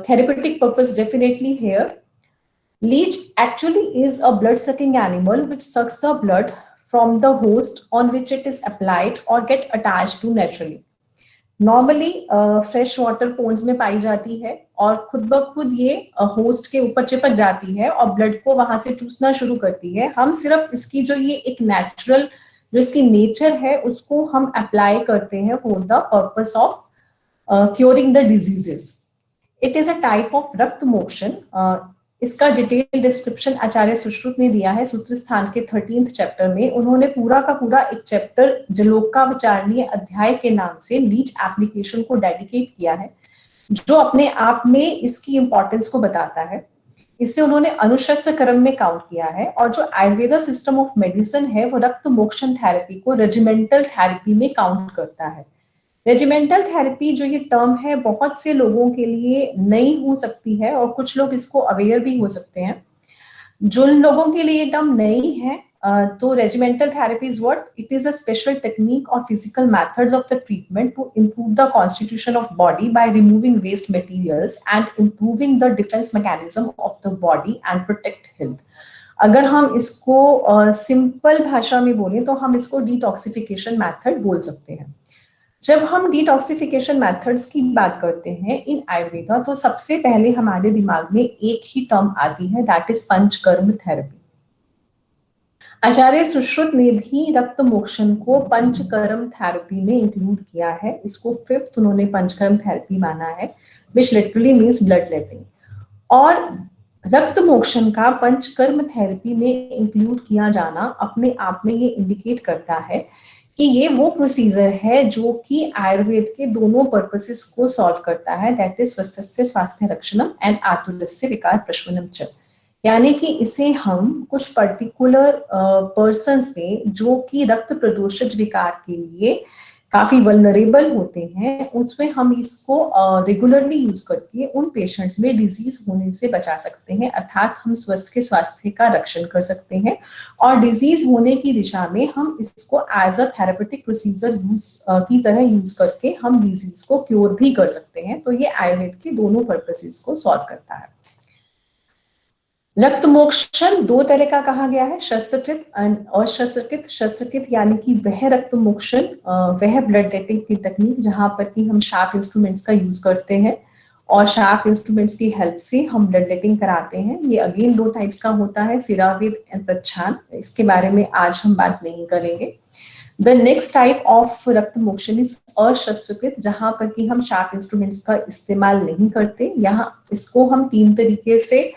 therapeutic purpose, definitely here. Leech actually is a blood sucking animal which sucks the blood from the host on which it is applied or get attached to naturally. Normally fresh water ponds में पाई जाती है और खुद ब खुद ये host के ऊपर चिपक जाती है और ब्लड को वहां से चूसना शुरू करती है. हम सिर्फ इसकी जो ये एक नेचुरल जो इसकी नेचर है उसको हम अप्लाई करते हैं for the purpose of curing the diseases. It is a type of रक्त मोक्षण. इसका डिटेल डिस्क्रिप्शन आचार्य सुश्रुत ने दिया है सूत्र स्थान के 13th चैप्टर में. उन्होंने पूरा का पूरा एक चैप्टर जलोका विचारणीय अध्याय के नाम से लीच एप्लीकेशन को डेडिकेट किया है, जो अपने आप में इसकी इंपॉर्टेंस को बताता है. इसे उन्होंने अनुशस्त्र क्रम में काउंट किया है. और जो आयुर्वेदा सिस्टम ऑफ मेडिसिन है वो रक्त मोक्षण थेरेपी को रेजिमेंटल थेरेपी में काउंट करता है. रेजिमेंटल थेरेपी जो ये टर्म है बहुत से लोगों के लिए नई हो सकती है और कुछ लोग इसको अवेयर भी हो सकते हैं. जिन लोगों के लिए ये टर्म नई है तो regimental therapy is what? It is a special technique और physical methods of the treatment to improve the constitution of body by removing waste materials and improving the defense mechanism of the body and protect health. अगर हम इसको simple भाषा में बोलें तो हम इसको डिटॉक्सिफिकेशन मेथड बोल सकते हैं. जब हम डिटॉक्सिफिकेशन मेथड्स की बात करते हैं इन आयुर्वेदा तो सबसे पहले हमारे दिमाग में एक ही टर्म आती है, दैट इज पंचकर्म थेरेपी. आचार्य सुश्रुत ने भी रक्त मोक्षण को पंचकर्म थेरेपी में इंक्लूड किया है. इसको 5th उन्होंने पंचकर्म थेरेपी माना है, विच लिटरली मीन्स ब्लड लेटिंग. और रक्त मोक्षण का पंचकर्म थेरेपी में इंक्लूड किया जाना अपने आप में ये इंडिकेट करता है कि ये वो प्रोसीजर है जो कि आयुर्वेद के दोनों पर्पसेस को सॉल्व करता है, दैट इज स्वस्थस्य स्वास्थ्य रक्षणम एंड आतुरस्य विकार प्रशमनम च. यानी कि इसे हम कुछ पर्टिकुलर पर्सन्स में जो कि रक्त प्रदूषित विकार के लिए काफी वल्नरेबल होते हैं, उसमें हम इसको रेगुलरली यूज करके उन पेशेंट्स में डिजीज होने से बचा सकते हैं, अर्थात हम स्वास्थ्य का रक्षण कर सकते हैं और डिजीज होने की दिशा में हम इसको एज अ थेरेपेटिक प्रोसीजर की तरह यूज करके हम डिजीज को क्योर भी कर सकते हैं। तो ये आयुर्वेद के दोनों पर्पसेस को सॉल्व करता है। रक्त मोक्षण दो तरह का कहा गया है, शस्त्रकृत और अशस्त्रकृत। शस्त्रकृत यानी कि वह रक्त मोक्षण, वह ब्लड लेटिंग की टेक्निक जहां पर कि हम शार्प इंस्ट्रूमेंट्स का यूज करते हैं और शार्प इंस्ट्रूमेंट्स की हेल्प से हम ब्लड लेटिंग कराते हैं। ये अगेन दो टाइप्स का होता है, सिरावेद एंड प्रच्छान। इसके बारे में आज हम बात नहीं करेंगे। द नेक्स्ट टाइप ऑफ रक्त मोक्षण इज अशस्त्रकृत, जहां पर कि हम शार्प इंस्ट्रूमेंट्स का इस्तेमाल नहीं करते। यहाँ इसको हम तीन तरीके से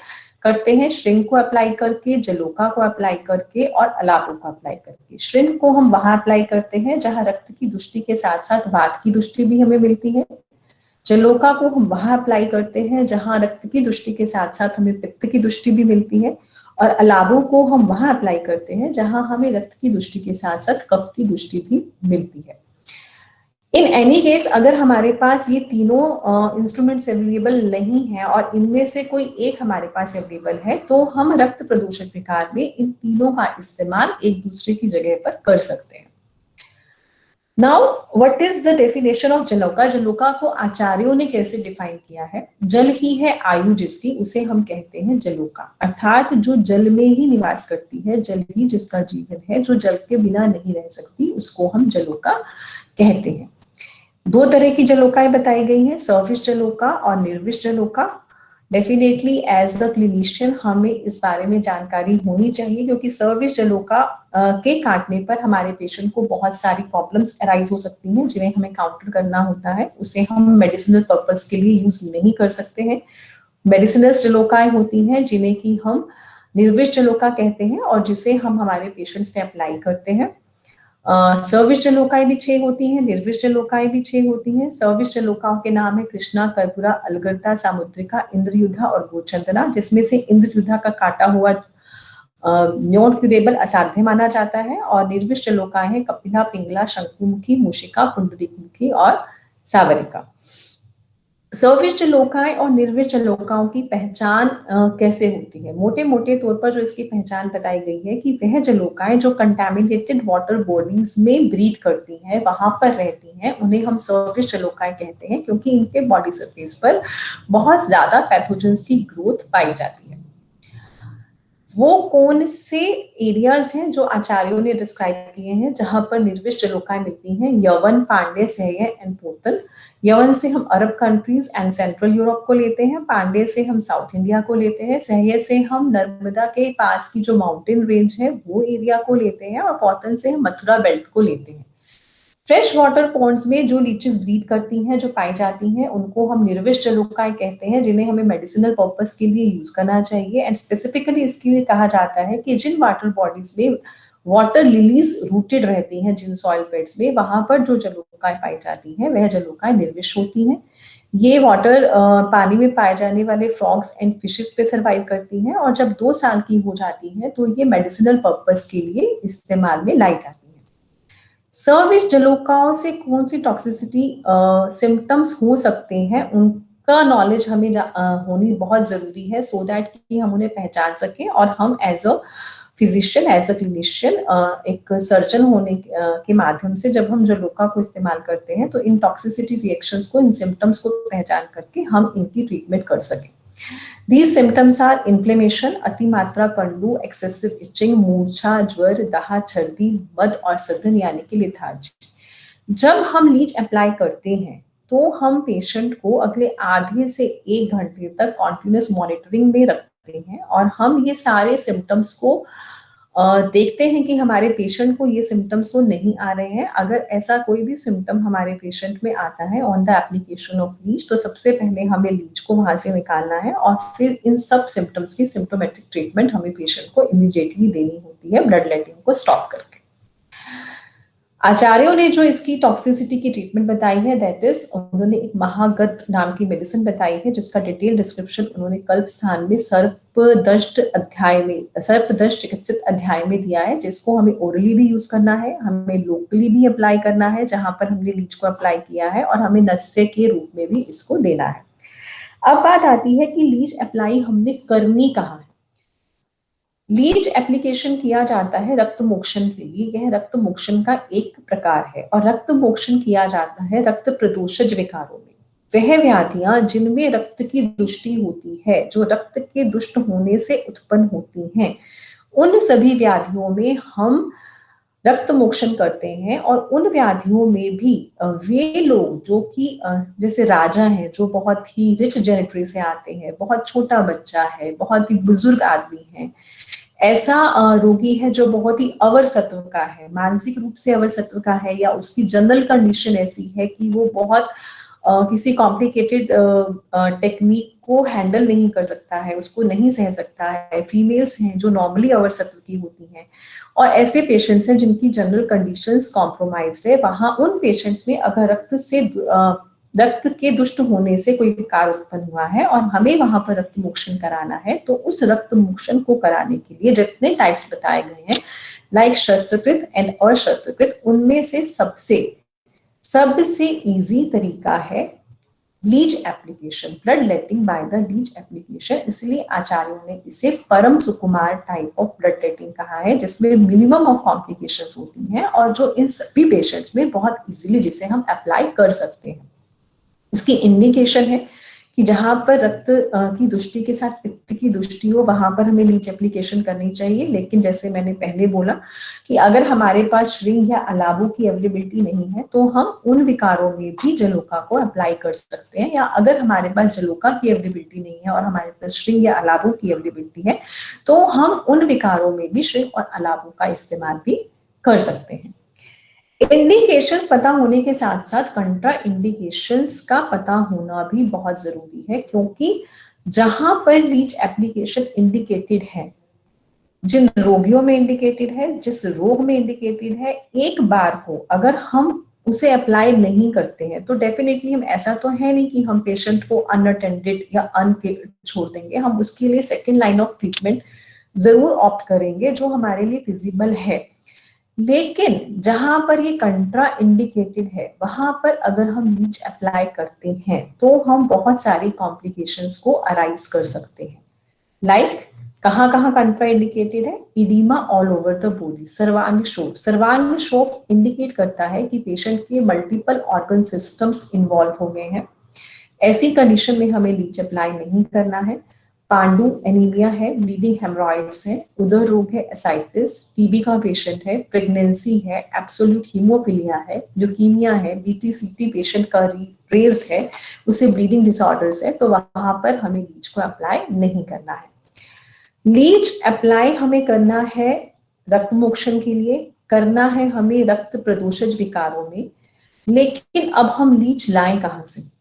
करते हैं, श्रिंग को अप्लाई करके, जलोका को अप्लाई करके और अलापो को अप्लाई करके। श्रिंग को हम वहां अप्लाई करते हैं जहां रक्त की दुष्टि के साथ साथ वात की दुष्टि भी हमें मिलती है। जलोका को हम वहां अप्लाई करते हैं जहां रक्त की दुष्टि के साथ साथ हमें पित्त की दुष्टि भी मिलती है। और अलाबों को हम वहां अप्लाई करते हैं जहां हमें रक्त की दुष्टि के साथ साथ कफ की दुष्टि भी मिलती है। इन एनी केस अगर हमारे पास ये तीनों इंस्ट्रूमेंट्स अवेलेबल नहीं है और इनमें से कोई एक हमारे पास अवेलेबल है, तो हम रक्त प्रदूषित विकार में इन तीनों का इस्तेमाल एक दूसरे की जगह पर कर सकते हैं। Now what is the definition of jaloka? जलोका को आचार्यों ने कैसे डिफाइन किया है? जल ही है आयु जिसकी, उसे हम कहते हैं जलोका, अर्थात जो जल में ही निवास करती है, जल ही जिसका जीवन है, जो जल के बिना नहीं रह सकती, उसको हम जलोका कहते हैं। दो तरह की जलोकाएं बताई गई हैं, सर्विस जलोका और निर्विष जलोका। डेफिनेटली एज अ क्लिनिशियन हमें इस बारे में जानकारी होनी चाहिए, क्योंकि सर्विस जलोका के काटने पर हमारे पेशेंट को बहुत सारी प्रॉब्लम्स अराइज हो सकती हैं जिन्हें हमें काउंटर करना होता है। उसे हम मेडिसिनल पर्पस के लिए यूज नहीं कर सकते हैं। मेडिसिनल जलोकाएं होती हैं जिन्हें कि हम निर्विष जलोका कहते हैं और जिसे हम हमारे पेशेंट्स पे अप्लाई करते हैं। सर्विस जलोकाएं भी 6 होती हैं, निर्विष जलोकाएं भी 6 होती हैं। सर्विस जलोकाओं के नाम है कृष्णा, कर्पूरा, अलगर्ता, सामुद्रिका, इंद्रयुधा और गोचंदना, जिसमें से इंद्रयुधा का काटा हुआ नॉन क्यूरेबल असाध्य माना जाता है। और निर्विष जलोकाएं हैं कपिला, पिंगला, शंकुमुखी, मूषिका, पुंडरीकमुखी और सावरिका। सर्विस जलोकाएं और निर्विष जलोकाओं की पहचान कैसे होती है? मोटे मोटे तौर पर जो इसकी पहचान बताई गई है कि वह जलोकाएं जो कंटामिनेटेड वाटर बॉडीज में ब्रीड करती हैं, वहां पर रहती हैं, उन्हें हम सर्विस जलोकाएं कहते हैं, क्योंकि इनके बॉडी सरफेस पर बहुत ज्यादा पैथोजेंस की ग्रोथ पाई जाती है। वो कौन से एरियाज हैं जो आचार्यों ने डिस्क्राइब किए हैं जहां पर निर्विष जलोकाएं मिलती हैं? यवन, पांडे, सहय एंड पोतन। यवन से हम अरब कंट्रीज एंड सेंट्रल यूरोप को लेते हैं, पांडे से हम साउथ इंडिया को लेते हैं, सहय से हम नर्मदा के पास की जो माउंटेन रेंज है वो एरिया को लेते हैं और पोतन से हम मथुरा बेल्ट को लेते हैं। फ्रेश वाटर पॉन्ड्स में जो लीचेस ब्रीड करती हैं, जो पाई जाती हैं, उनको हम निर्विष जलोकाएं कहते हैं, जिन्हें हमें मेडिसिनल पर्पस के लिए यूज करना चाहिए। एंड स्पेसिफिकली इसके लिए कहा जाता है कि जिन वाटर बॉडीज में वाटर लिलीज रूटेड रहती हैं, जिन सॉइल बेड्स में, वहां पर जो जलोकाएं पाई जाती हैं वह जलोकाएं निर्विष होती हैं। ये वाटर पानी में पाए जाने वाले फ्रॉग्स एंड फिशेस पे सर्वाइव करती हैं और जब 2 साल की हो जाती हैं तो ये मेडिसिनल पर्पस के लिए इस्तेमाल में लाई जाती है। सर्विस जलोकाओं से कौन सी टॉक्सिसिटी सिम्टम्स हो सकते हैं, उनका नॉलेज हमें होनी बहुत जरूरी है, सो दैट कि हम उन्हें पहचान सकें और हम as a physician, as a clinician, एक सर्जन होने के माध्यम से जब हम जलोका को इस्तेमाल करते हैं तो इन टॉक्सिसिटी रिएक्शंस को, इन सिम्टम्स को पहचान करके हम इनकी ट्रीटमेंट कर सकें। These symptoms are inflammation, अतिमात्रा Kandu, excessive itching, मूर्छा, ज्वर, दाह, छर्दी, मद और सदन यानी कि लेथार्जी। जब हम लीच अप्लाई करते हैं तो हम पेशेंट को अगले आधे से 1 घंटे तक कॉन्टिन्यूस मॉनिटरिंग में रखते हैं और हम ये सारे सिम्टम्स को देखते हैं कि हमारे पेशेंट को ये सिम्टम्स तो नहीं आ रहे हैं। अगर ऐसा कोई भी सिम्टम हमारे पेशेंट में आता है on the application of leech, तो सबसे पहले हमें लीच को वहां से निकालना है और फिर इन सब सिम्टम्स की सिम्टोमेटिक ट्रीटमेंट हमें पेशेंट को इमीडिएटली देनी होती है, ब्लड लेटिंग को स्टॉप करके। आचार्यों ने जो इसकी टॉक्सिसिटी की ट्रीटमेंट बताई है, दैट इज उन्होंने एक महागत नाम की मेडिसिन बताई है, जिसका डिटेल डिस्क्रिप्शन उन्होंने कल्प स्थान में सर्पदंष्ट चिकित्सित अध्याय में दिया है, जिसको हमें ओरली भी यूज करना है, हमें लोकली भी अप्लाई करना है जहां पर हमने लीच को अप्लाई किया है, और हमें नस्से के रूप में भी इसको देना है। अब बात आती है कि लीच अप्लाई हमने करनी कहाँ है। लीच एप्लीकेशन किया जाता है रक्त मोक्षण के लिए। यह रक्त मोक्षण का एक प्रकार है, और रक्त मोक्षण किया जाता है रक्त प्रदोषज विकारों में। वह व्याधियां जिनमें रक्त की दुष्टि होती है, जो रक्त के दुष्ट होने से उत्पन्न होती हैं, उन सभी व्याधियों में हम रक्त मोक्षण करते हैं। और उन व्याधियों में भी वे लोग जो कि जैसे राजा हैं, जो बहुत ही रिच जेनेटरी से आते हैं, बहुत छोटा बच्चा है, बहुत ही बुजुर्ग आदमी है, ऐसा रोगी है जो बहुत ही अवर सत्व का है, मानसिक रूप से अवर सत्व का है, या उसकी जनरल कंडीशन ऐसी है कि वो बहुत किसी कॉम्प्लिकेटेड टेक्निक को हैंडल नहीं कर सकता है, उसको नहीं सह सकता है। फीमेल्स हैं जो नॉर्मली अवर सत्व की होती हैं, और ऐसे पेशेंट्स हैं जिनकी जनरल कंडीशंस कॉम्प्रोमाइज्ड है। वहां उन पेशेंट्स में अगर रक्त के दुष्ट होने से कोई विकार उत्पन्न हुआ है और हमें वहां पर रक्त मोक्षण कराना है, तो उस रक्त मोक्षण को कराने के लिए जितने टाइप्स बताए गए हैं, लाइक शस्त्रकृत एंड अशस्त्रकृत, उनमें से सबसे इजी तरीका है leech application, blood letting by the leech application. इसलिए आचार्यों ने इसे परम सुकुमार टाइप ऑफ ब्लड लेटिंग कहा है, जिसमें मिनिमम ऑफ कॉम्प्लिकेशंस होती हैं, और जो इन सभी पेशेंट्स में बहुत इजीली जिसे हम अप्लाई कर सकते हैं। इसकी इंडिकेशन है कि जहां पर रक्त की दुष्टि के साथ पित्त की दुष्टि हो, वहां पर हमें लीच एप्लीकेशन करनी चाहिए। लेकिन जैसे मैंने पहले बोला कि अगर हमारे पास श्रिंग या अलाबों की अवेलेबिलिटी नहीं है, तो हम उन विकारों में भी जलोका को अप्लाई कर सकते हैं। या अगर हमारे पास जलोका की अवेलेबिलिटी नहीं है और हमारे पास श्रिंग या अलाबों की अवेलेबिलिटी है, तो हम उन विकारों में भी श्रिंग और अलाबों का इस्तेमाल भी कर सकते हैं। इंडिकेशंस पता होने के साथ साथ कंट्रा इंडिकेशंस का पता होना भी बहुत जरूरी है, क्योंकि जहां पर लीच एप्लीकेशन इंडिकेटेड है, जिन रोगियों में इंडिकेटेड है, जिस रोग में इंडिकेटेड है, एक बार को अगर हम उसे अप्लाई नहीं करते हैं, तो डेफिनेटली हम ऐसा तो है नहीं कि हम पेशेंट को अनअटेंडेड या अनकेयर्ड छोड़ देंगे। हम उसके लिए सेकेंड लाइन ऑफ ट्रीटमेंट जरूर ऑप्ट करेंगे जो हमारे लिए फिजिबल है। लेकिन जहां पर ये कंट्रा इंडिकेटेड है, वहां पर अगर हम लीच अप्लाई करते हैं तो हम बहुत सारी कॉम्प्लिकेशंस को अराइज कर सकते हैं। लाइक कहाँ कहाँ कंट्रा इंडिकेटेड है? Oedema all over the body, सर्वांग शोफ। सर्वांग शोफ इंडिकेट करता है कि पेशेंट के मल्टीपल ऑर्गन सिस्टम्स इन्वॉल्व हो गए हैं। ऐसी कंडीशन में हमें लीच अप्लाई नहीं करना है। पांडु एनीमिया है, ब्लीडिंग हेमरॉइड्स है, उदर रोग है, एसाइटिस, टीबी का पेशेंट है, प्रेगनेंसी है, एब्सोल्यूट हीमोफिलिया है, ल्यूकीमिया है, बीटीसीटी पेशेंट का रेज्ड है, उसे ब्लीडिंग डिसऑर्डर्स है, तो वहां पर हमें लीच को अप्लाई नहीं करना है। लीच अप्लाई हमें करना है रक्त मोक्षण के लिए, करना है हमें रक्त प्रदोषज विकारों में। लेकिन अब हम लीच लाएं कहां से?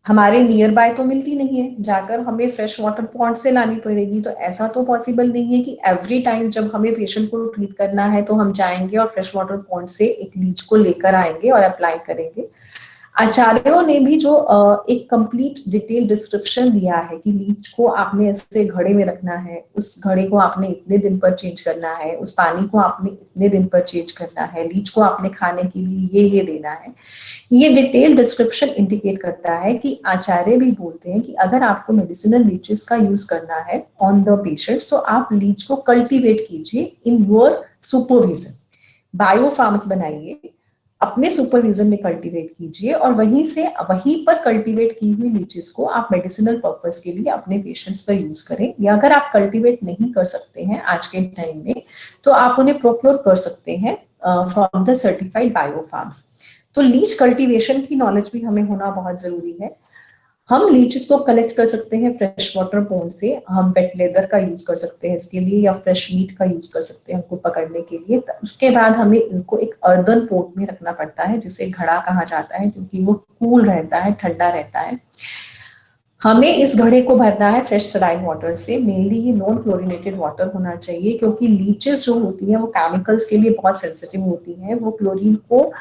हमारे नियर बाय तो मिलती नहीं है, जाकर हमें फ्रेश वाटर पॉइंट से लानी पड़ेगी। तो ऐसा तो पॉसिबल नहीं है कि एवरी टाइम जब हमें पेशेंट को ट्रीट करना है तो हम जाएंगे और फ्रेश वाटर पॉइंट से एक लीच को लेकर आएंगे और अप्लाई करेंगे। आचार्यों ने भी जो एक कंप्लीट डिटेल डिस्क्रिप्शन दिया है कि लीच को आपने ऐसे घड़े में रखना है, उस घड़े को आपने इतने दिन पर चेंज करना है, उस पानी को आपने इतने दिन पर चेंज करना है, लीच को आपने खाने के लिए ये देना है, ये डिटेल डिस्क्रिप्शन इंडिकेट करता है कि आचार्य भी बोलते हैं कि अगर आपको मेडिसिनल लीचेस का यूज करना है ऑन द पेशेंट्स, तो आप लीच को कल्टीवेट कीजिए इन योर सुपरविजन। बायोफार्म्स बनाइए, अपने सुपरविजन में कल्टीवेट कीजिए, और वहीं पर कल्टीवेट की हुई लीचेस को आप मेडिसिनल पर्पस के लिए अपने पेशेंट्स पर यूज करें। या अगर आप कल्टीवेट नहीं कर सकते हैं आज के टाइम में, तो आप उन्हें प्रोक्योर कर सकते हैं फ्रॉम द सर्टिफाइड बायोफार्म्स। तो लीच कल्टीवेशन की नॉलेज भी हमें होना बहुत जरूरी है। हम लीचेस को कलेक्ट कर सकते हैं फ्रेश वाटर पॉन्ड से, हम वेट लेदर का यूज कर सकते हैं इसके लिए, या फ्रेश मीट का यूज कर सकते हैं उनको पकड़ने के लिए। उसके बाद हमें इनको एक अर्दन पोट में रखना पड़ता है, जिसे घड़ा कहा जाता है, क्योंकि वो कूल रहता है, ठंडा रहता है। हमें इस घड़े को भरना है फ्रेश स्टराइल वाटर से, मेनली ये नॉन क्लोरीनेटेड वाटर होना चाहिए, क्योंकि लीचेस जो होती हैं वो केमिकल्स के लिए बहुत सेंसिटिव होती हैं, वो क्लोरीन को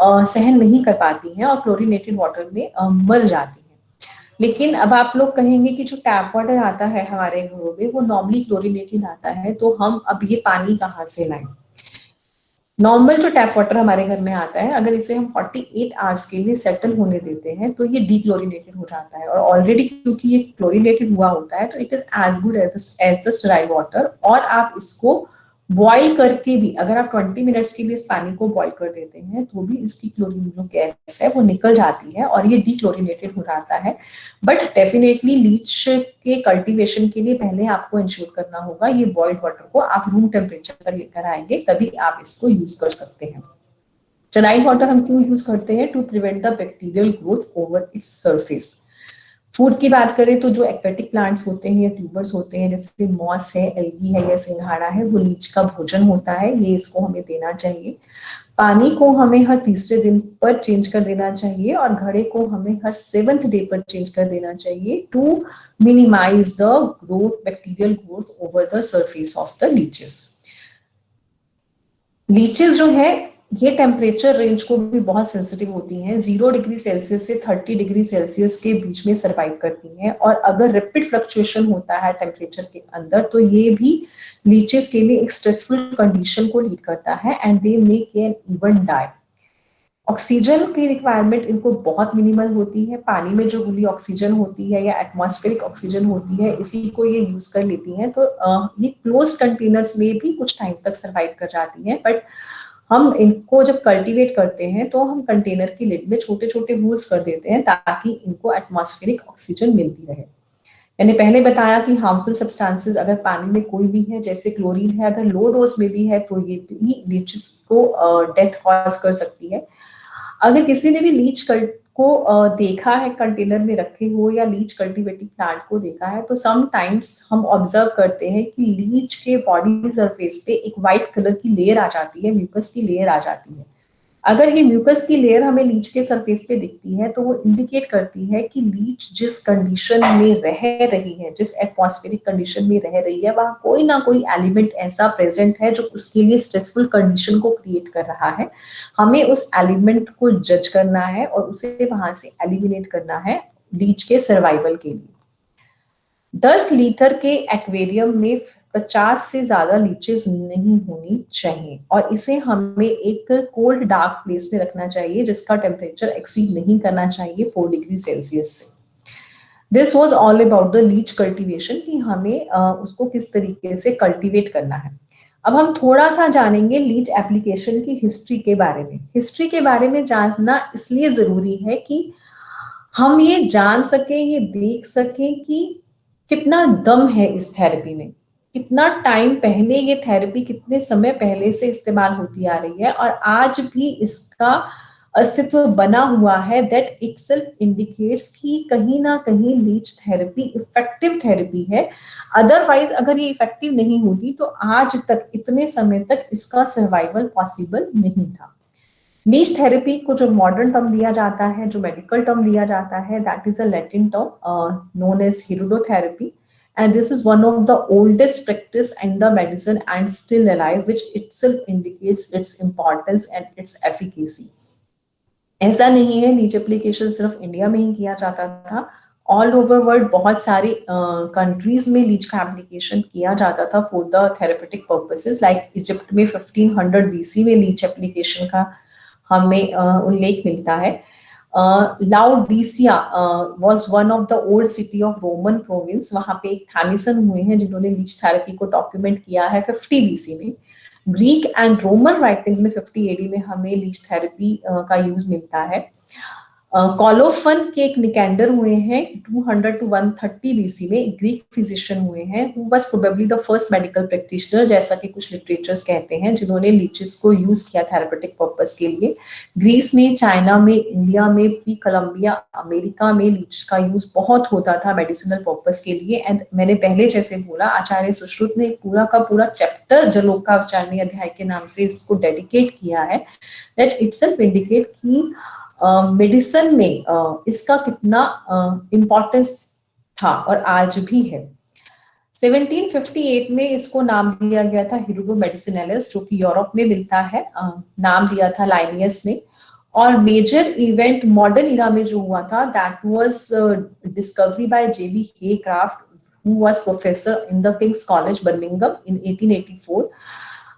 सहन नहीं कर पाती हैं और क्लोरीनेटेड वाटर में मर जाती हैं। लेकिन अब आप लोग कहेंगे कि जो टैप वाटर आता है हमारे घरों में वो नॉर्मली क्लोरीनेटेड आता है, तो हम अब ये पानी कहाँ से लाएं? नॉर्मल जो टैप वाटर हमारे घर में आता है, अगर इसे हम 48 आवर्स के लिए सेटल होने देते हैं तो ये डीक्लोरीनेटेड हो जाता है, और ऑलरेडी क्योंकि ये क्लोरीनेटेड हुआ होता है तो it is as good as the sterile water. और आप इसको बॉईल करके भी, अगर आप 20 मिनट्स के लिए इस पानी को बॉईल कर देते हैं तो भी इसकी क्लोरीन जो गैस है वो निकल जाती है और ये डीक्लोरीनेटेड हो जाता है। बट डेफिनेटली लीच के कल्टीवेशन के लिए पहले आपको इंश्योर करना होगा ये बॉइल्ड वाटर को आप रूम टेम्परेचर पर लेकर आएंगे, तभी आप इसको यूज कर सकते हैं। स्टराइल वाटर हम क्यों यूज करते हैं? To prevent the bacterial growth over its surface. Food की बात करें तो जो एक्वेटिक प्लांट्स होते हैं या ट्यूबर्स होते हैं, जैसे मॉस है, एल्गी है या सिंघाड़ा है, वो लीच का भोजन होता है, ये इसको हमें देना चाहिए। पानी को हमें हर तीसरे दिन पर चेंज कर देना चाहिए और घड़े को हमें हर 7th डे पर चेंज कर देना चाहिए to minimize the growth, bacterial growth over the surface of the leeches. Leeches जो है ये टेम्परेचर रेंज को भी बहुत सेंसिटिव होती हैं, 0 डिग्री सेल्सियस से 30 डिग्री सेल्सियस के बीच में सर्वाइव करती हैं, और अगर रैपिड फ्लक्चुएशन होता है टेम्परेचर के अंदर तो ये भी लीचेस के लिए एक स्ट्रेसफुल कंडीशन को लीड करता है and they may can even die. Oxygen की रिक्वायरमेंट इनको बहुत मिनिमल होती है, पानी में जो घुली ऑक्सीजन होती है या एटमॉस्फेरिक ऑक्सीजन होती है इसी को ये यूज कर लेती हैं, तो ये क्लोज कंटेनर्स में भी कुछ टाइम तक सर्वाइव कर जाती हैं। बट हम इनको जब कल्टीवेट करते हैं तो हम कंटेनर की लिड में छोटे छोटे होल्स कर देते हैं ताकि इनको एटमॉस्फेरिक ऑक्सीजन मिलती रहे। मैंने पहले बताया कि हार्मफुल सब्सटेंसेस अगर पानी में कोई भी है, जैसे क्लोरीन है, अगर लो डोज में भी है तो ये भी लीचेस को डेथ कॉज कर सकती है। अगर किसी ने भी लीच को देखा है कंटेनर में रखे हो या लीच कल्टीवेटिंग प्लांट को देखा है तो समटाइम्स हम ऑब्जर्व करते हैं कि लीच के बॉडी सरफेस पे एक वाइट कलर की लेयर आ जाती है, म्यूकस की लेयर आ जाती है। अगर ये म्यूकस की लेयर हमें लीच के सरफेस पे दिखती है तो वो इंडिकेट करती है कि लीच जिस कंडीशन में रह रही है, जिस एटमॉस्फेरिक कंडीशन में रह रही है, वहां कोई ना कोई एलिमेंट ऐसा प्रेजेंट है जो उसके लिए स्ट्रेसफुल कंडीशन को क्रिएट कर रहा है। हमें उस एलिमेंट को जज करना है और उसे वहां से एलिमिनेट करना है लीच के सर्वाइवल के लिए। 10 लीटर के एक्वेरियम में 50 से ज्यादा लीचेस नहीं होनी चाहिए और इसे हमें एक कोल्ड डार्क प्लेस में रखना चाहिए जिसका टेम्परेचर एक्सीड नहीं करना चाहिए 4 डिग्री सेल्सियस से। This was all about the leech cultivation कि हमें उसको किस तरीके से कल्टीवेट करना है। अब हम थोड़ा सा जानेंगे लीच एप्लीकेशन की हिस्ट्री के बारे में। हिस्ट्री के बारे में जानना इसलिए जरूरी है कि हम ये जान सके, ये देख सके कि कितना दम है इस थेरेपी में, कितना टाइम पहले ये थेरेपी कितने समय पहले से इस्तेमाल होती आ रही है और आज भी इसका अस्तित्व बना हुआ है। दैट इटसेल्फ इंडिकेट्स कि कहीं ना कहीं लीच थेरेपी इफेक्टिव थेरेपी है। अदरवाइज अगर ये इफेक्टिव नहीं होती तो आज तक इतने समय तक इसका सर्वाइवल पॉसिबल नहीं था। लीच थेरेपी को जो मॉडर्न टर्म दिया जाता है, जो मेडिकल टर्म दिया जाता है, that is a Latin term known as hirudotherapy and this is one of the oldest practice in the medicine and still alive, which itself indicates its importance and its efficacy. ऐसा नहीं है leech application सिर्फ India में ही किया जाता था, all over world बहुत सारे कंट्रीज में लीच का एप्लीकेशन किया जाता था for the therapeutic purposes. Like Egypt में 1500 BC में लीच एप्लीकेशन का हमें उल्लेख मिलता है। लाउडीसिया was one of the old city of Roman province, वहां पे एक थामिसन हुए हैं जिन्होंने लीच थेरेपी को डॉक्यूमेंट किया है 50 BC में। ग्रीक एंड रोमन राइटिंग्स में 50 AD में हमें लीच थेरेपी का यूज मिलता है। कॉलोफन के एक निकेंडर हुए हैं 200 to 130 BC में, ग्रीक फिजिशियन हुए हैं who was probably the first medical practitioner, जैसा कि कुछ लिटरेचर्स कहते हैं, जिन्होंने लीचेस को यूज किया थेरेपेटिक पर्पस के लिए। ग्रीस में, चाइना में, इंडिया में, प्री कोलंबिया अमेरिका में लीच का यूज बहुत होता था मेडिसिनल पर्पस के लिए। एंड मैंने पहले जैसे बोला, आचार्य सुश्रुत ने पूरा का पूरा चैप्टर जलोकावचारणी अध्याय के नाम से इसको डेडिकेट किया है। दैट इटसेल्फ इंडिकेट कि मेडिसिन में इसका कितना इम्पोर्टेंस था और आज भी है। 1758 में इसको नाम दिया गया था हिरुडो मेडिसिनेलिस, जो कि यूरोप में मिलता है, नाम दिया था लाइनियस ने। और मेजर इवेंट मॉडर्न इरा में जो हुआ था, that was discovery by JB Haycraft, who was professor in the King's college Birmingham in 1884।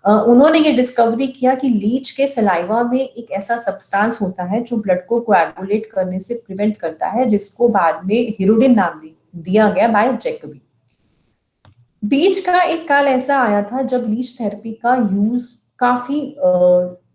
उन्होंने ये डिस्कवरी किया कि लीच के सलाइवा में एक ऐसा सब्सटेंस होता है जो ब्लड को कोएगुलेट करने से प्रिवेंट करता है, जिसको बाद में हिरुडिन नाम दिया गया बाय जैकबी। बीच का एक काल ऐसा आया था जब लीच थेरेपी का यूज काफी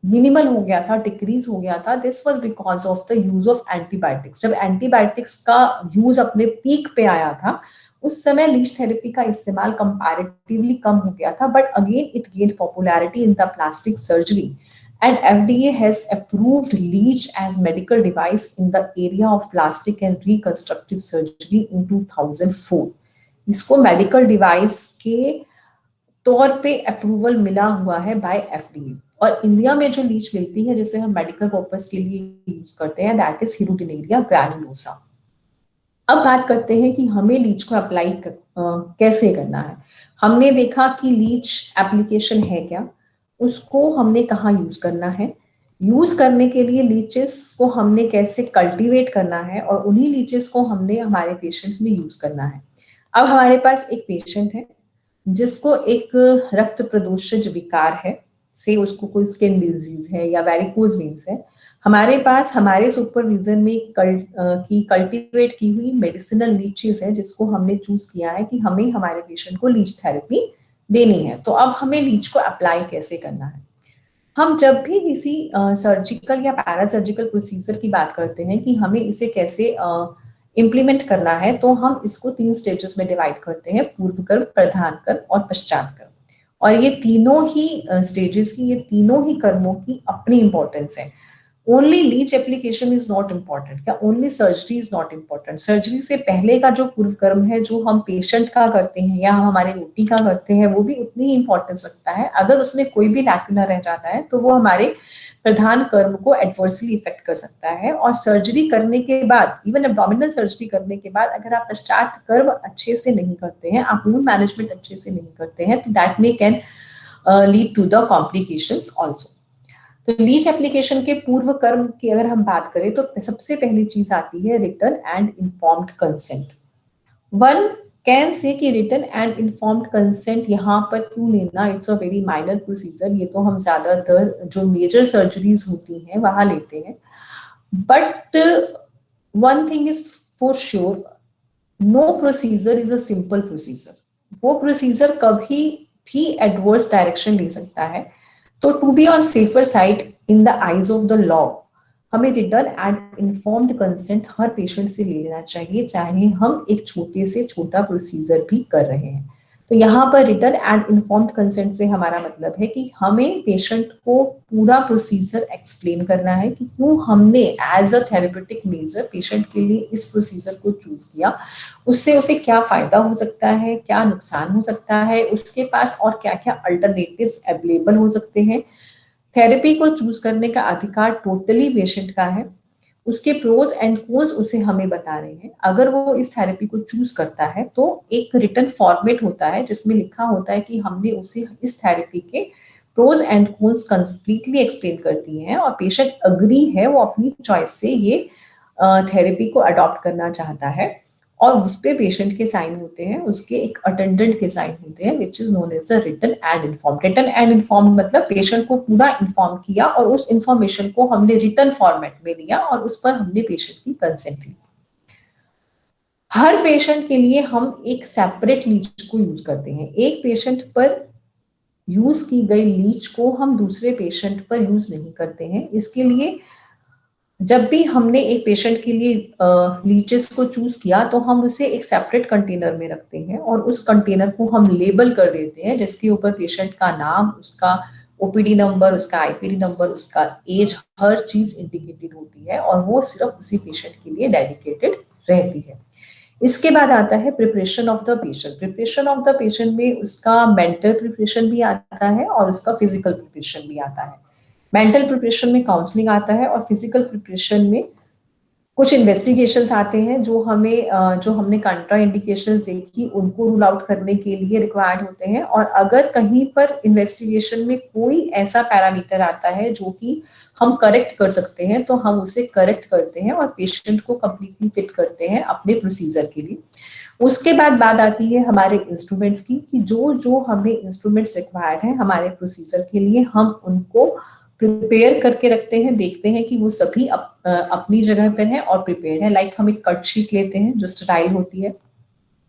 मिनिमल हो गया था, डिक्रीज हो गया था। This was because of the use of antibiotics. जब एंटीबायोटिक्स का यूज अपने पीक पे आया था, उस समय लीच थेरेपी का इस्तेमाल कंपैरेटिवली कम हो गया था, but again it gained popularity in the plastic surgery and FDA has approved leech as medical device in the area of plastic and reconstructive surgery in 2004. इसको मेडिकल डिवाइस के तौर पे approval मिला हुआ है बाय FDA। और India में जो लीच मिलती है जिसे हम मेडिकल पर्पस के लिए यूज करते हैं, दैट इज हिरुडिनेरिया ग्रैनुलोसा। अब बात करते हैं कि हमें लीच को अप्लाई कैसे करना है। हमने देखा कि लीच एप्लीकेशन है क्या, उसको हमने कहाँ यूज करना है, यूज करने के लिए लीचेस को हमने कैसे कल्टीवेट करना है, और उन्हीं लीचेस को हमने हमारे पेशेंट्स में यूज करना है। अब हमारे पास एक पेशेंट है जिसको एक रक्त प्रदोषज विकार है, से उसको कोई स्किन डिजीज है या वेरिकोज वेन्स है। हमारे पास हमारे सुपरविजन में कल्टीवेट की हुई मेडिसिनल लीचेस है, जिसको हमने चूज किया है कि हमें हमारे पेशेंट को लीच थेरेपी देनी है। तो अब हमें लीच को अप्लाई कैसे करना है। हम जब भी किसी सर्जिकल या पैरासर्जिकल प्रोसीजर की बात करते हैं कि हमें इसे कैसे इम्प्लीमेंट करना है, तो हम इसको 3 स्टेजेस में डिवाइड करते हैं, पूर्व कर्म, प्रधान कर्म और पश्चात कर्म। और ये तीनों ही स्टेजेस की, ये तीनों ही कर्मों की अपनी इंपॉर्टेंस है। Only leech application is not important, क्या only surgery is not important. Surgery से पहले का जो पूर्व कर्म है, जो हम पेशेंट का करते हैं या हम हमारे रोटी का करते हैं, वो भी उतनी ही इंपॉर्टेंस रखता है। अगर उसमें कोई भी लैक्यूना रह जाता है तो वो हमारे प्रधान कर्म को एडवर्सली इफेक्ट कर सकता है। और सर्जरी करने के बाद, इवन एब्डोमिनल सर्जरी करने के बाद, अगर आप पश्चात कर्म अच्छे से नहीं करते हैं, आप वुंड मैनेजमेंट अच्छे से नहीं करते हैं, तो that may can lead to the complications also. तो लीच एप्लीकेशन के पूर्व कर्म की अगर हम बात करें तो सबसे पहली चीज आती है written and informed consent. One can say कि रिटन एंड इन्फॉर्म्ड कंसेंट यहाँ पर क्यों लेना, it's a very minor procedure. ये तो हम ज्यादातर जो मेजर सर्जरीज होती हैं वहां लेते हैं। But one thing is for sure, no procedure is a simple procedure. वो प्रोसीजर कभी भी एडवर्स डायरेक्शन ले सकता है। तो to be on safer side in the eyes of the law, हमें रिटन एंड इन्फॉर्म्ड कंसेंट हर पेशेंट से ले लेना चाहिए, चाहे हम एक छोटे से छोटा प्रोसीजर भी कर रहे हैं। तो यहाँ पर रिटन एंड इन्फॉर्म्ड कंसेंट से हमारा मतलब है कि हमें पेशेंट को पूरा प्रोसीजर एक्सप्लेन करना है कि क्यों हमने as a therapeutic measure patient के लिए इस प्रोसीजर को चूज किया, उससे उसे क्या फायदा हो सकता है, क्या नुकसान हो सकता है, उसके पास और क्या क्या अल्टरनेटिव्स अवेलेबल हो सकते हैं। थेरेपी को चूज करने का अधिकार टोटली पेशेंट का है। उसके प्रोज एंड कोन्स उसे हमें बता रहे हैं। अगर वो इस थेरेपी को चूज करता है तो एक रिटन फॉर्मेट होता है जिसमें लिखा होता है कि हमने उसे इस थेरेपी के pros and cons completely explain कर दिए हैं और पेशेंट अग्री है, वो अपनी चॉइस से ये थेरेपी को अडॉप्ट करना चाहता है। और उस पे पेशेंट के साइन होते हैं, उसके एक अटेंडेंट के साइन होते हैं, which is known as the written and inform. Written and inform मतलब पेशेंट को पूरा इन्फॉर्म किया और उस इंफॉर्मेशन को हमने रिटन फॉर्मेट में लिया और उस पर हमने पेशेंट की कंसेंट ली। हर पेशेंट के लिए हम एक सेपरेट लीच को यूज करते हैं। एक पेशेंट पर यूज की गई लीच को हम दूसरे पेशेंट पर यूज नहीं करते हैं। इसके लिए जब भी हमने एक पेशेंट के लिए लीचेस को चूज किया तो हम उसे एक सेपरेट कंटेनर में रखते हैं और उस कंटेनर को हम लेबल कर देते हैं, जिसके ऊपर पेशेंट का नाम, उसका ओपीडी नंबर, उसका आईपीडी नंबर, उसका एज, हर चीज इंडिकेटेड होती है और वो सिर्फ उसी पेशेंट के लिए डेडिकेटेड रहती है। इसके बाद आता है preparation of the patient. Preparation of the patient में उसका मेंटल प्रिपरेशन भी आता है और उसका फिजिकल प्रिपरेशन भी आता है। मेंटल प्रिपरेशन में काउंसलिंग आता है और फिजिकल प्रिपरेशन में कुछ इन्वेस्टिगेशंस आते हैं जो हमने कंट्रा इंडिकेशंस देखी उनको रूल आउट करने के लिए रिक्वायर्ड होते हैं, और अगर कहीं पर इन्वेस्टिगेशन में कोई ऐसा पैरामीटर आता है जो कि हम करेक्ट कर सकते हैं तो हम उसे करेक्ट करते हैं और पेशेंट को कंप्लीटली फिट करते हैं अपने प्रोसीजर के लिए। उसके बाद बात आती है हमारे इंस्ट्रूमेंट्स की, कि जो जो हमें इंस्ट्रूमेंट्स रिक्वायर्ड हैं हमारे प्रोसीजर के लिए हम उनको प्रिपेयर करके रखते हैं, देखते हैं कि वो सभी अपनी जगह पर हैं और प्रिपेयर्ड है। लाइक हम एक कट शीट लेते हैं जो स्टेराइल होती है,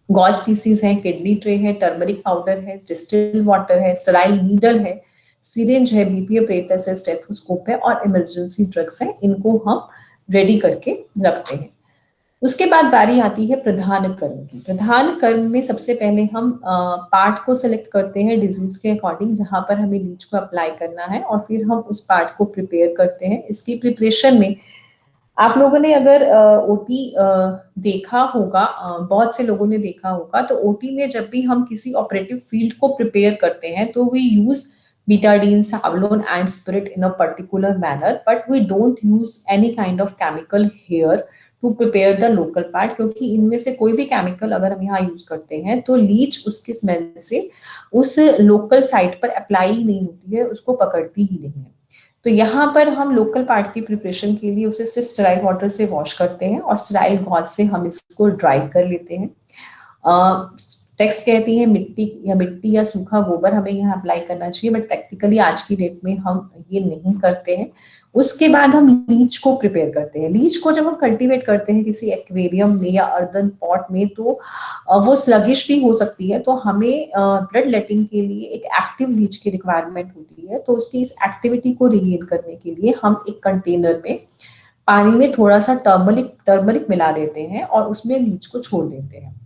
गॉज पीसीज है, किडनी ट्रे है, टर्मरिक पाउडर है, डिस्टिल वाटर है, स्टेराइल नीडल है, सिरिंज है, बीपी ऑपरेटस है, स्टेथोस्कोप है और इमरजेंसी ड्रग्स है। इनको हम रेडी करके रखते हैं। उसके बाद बारी आती है प्रधान कर्म की। प्रधान कर्म में सबसे पहले हम पार्ट को सिलेक्ट करते हैं डिजीज के अकॉर्डिंग जहां पर हमें लीच को अप्लाई करना है, और फिर हम उस पार्ट को प्रिपेयर करते हैं। इसकी प्रिपरेशन में आप लोगों ने अगर ओटी देखा होगा, बहुत से लोगों ने देखा होगा, तो ओटी में जब भी हम किसी ऑपरेटिव फील्ड को प्रिपेयर करते हैं तो we use betadine, savolone and spirit in a particular manner, but we don't use any kind of chemical here to prepare the local part, क्योंकि इनमें से कोई भी केमिकल अगर हम यहाँ यूज करते हैं तो लीच उसकी स्मेल से उस लोकल साइट पर अप्लाई ही नहीं होती है, उसको पकड़ती ही नहीं है। तो यहाँ पर हम लोकल पार्ट की प्रिपरेशन के लिए उसे सिर्फ स्टेराइल वाटर से वॉश करते हैं और स्टेराइल गॉज से हम इसको ड्राई कर लेते हैं। टेक्स्ट कहती है मिट्टी या सूखा गोबर हमें यहाँ अप्लाई करना चाहिए, बट प्रैक्टिकली आज की डेट में हम ये नहीं करते हैं। उसके बाद हम लीच को प्रिपेयर करते हैं। लीच को जब हम कल्टीवेट करते हैं किसी एक्वेरियम में या अर्दन पॉट में तो वो स्लगिश भी हो सकती है, तो हमें ब्लड लेटिंग के लिए एक एक्टिव लीच की रिक्वायरमेंट होती है। तो उसकी इस एक्टिविटी को रिगेन करने के लिए हम एक कंटेनर में पानी में थोड़ा सा टर्मरिक मिला देते हैं और उसमें लीच को छोड़ देते हैं।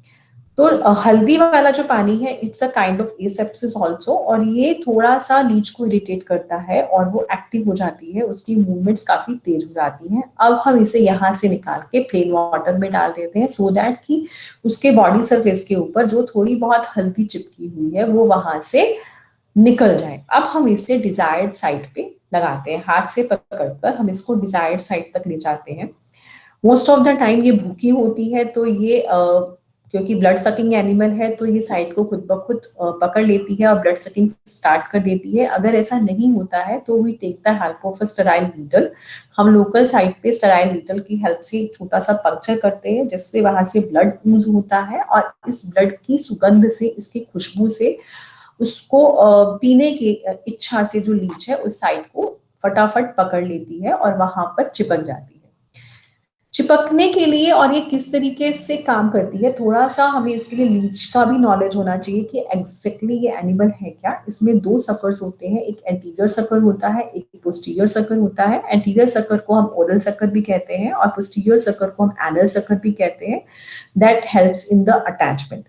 तो हल्दी वाला जो पानी है it's a kind of asepsis also, और ये थोड़ा सा लीच को इरिटेट करता है और वो एक्टिव हो जाती है, उसकी मूवमेंट्स काफी तेज हो जाती हैं। अब हम इसे यहाँ से निकाल के प्लेन वाटर में डाल देते हैं सो दैट कि उसके बॉडी सरफेस के ऊपर जो थोड़ी बहुत हल्दी चिपकी हुई है वो वहां से निकल जाए। अब हम इसे डिजायर्ड साइट पे लगाते हैं, हाथ से पकड़कर हम इसको डिजायर्ड साइट तक ले जाते हैं। मोस्ट ऑफ द टाइम ये भूखी होती है, तो ये क्योंकि ब्लड सकिंग एनिमल है तो ये साइट को खुद ब खुद पकड़ लेती है और ब्लड सकिंग स्टार्ट कर देती है। अगर ऐसा नहीं होता है तो we take the help of a sterile needle. हम लोकल साइट पे स्टेराइल नीडल की हेल्प से छोटा सा पंक्चर करते हैं जिससे वहां से ब्लड यूज होता है, और इस ब्लड की सुगंध से, इसकी खुशबू से उसको पीने की इच्छा से जो लीच है उस साइट को फटाफट पकड़ लेती है और वहां पर चिपक जाती है। चिपकने के लिए और ये किस तरीके से काम करती है, थोड़ा सा हमें इसके लिए लीच का भी नॉलेज होना चाहिए कि एग्जैक्टली ये एनिमल है क्या। इसमें दो सकर्स होते हैं, एक एंटीरियर सकर होता है, एक पोस्टीरियर सकर होता है। एंटीरियर सकर को हम ओरल सकर भी कहते हैं और पोस्टीरियर सकर को हम एनल सकर भी कहते हैं। That helps in the attachment.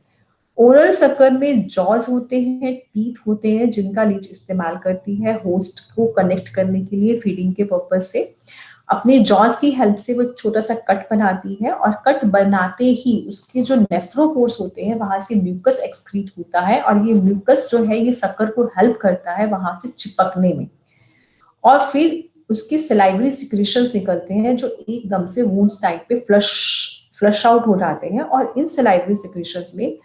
Oral sucker में जॉज होते हैं, टीथ होते हैं जिनका लीच इस्तेमाल करती है होस्ट को कनेक्ट करने के लिए फीडिंग के पर्पज से। अपने जॉज की हेल्प से वो एक छोटा सा कट बनाती है और कट बनाते ही उसके जो नेफ्रोपोर्स होते हैं वहां से म्यूकस एक्सक्रीट होता है, और ये म्यूकस जो है ये सकर को हेल्प करता है वहां से चिपकने में। और फिर उसकी सलाइवरी सिक्रीशंस निकलते हैं जो एकदम से वुंड्स टाइप पे फ्लश आउट हो जाते हैं, और इन सलाइवरी सिक्रीशंस में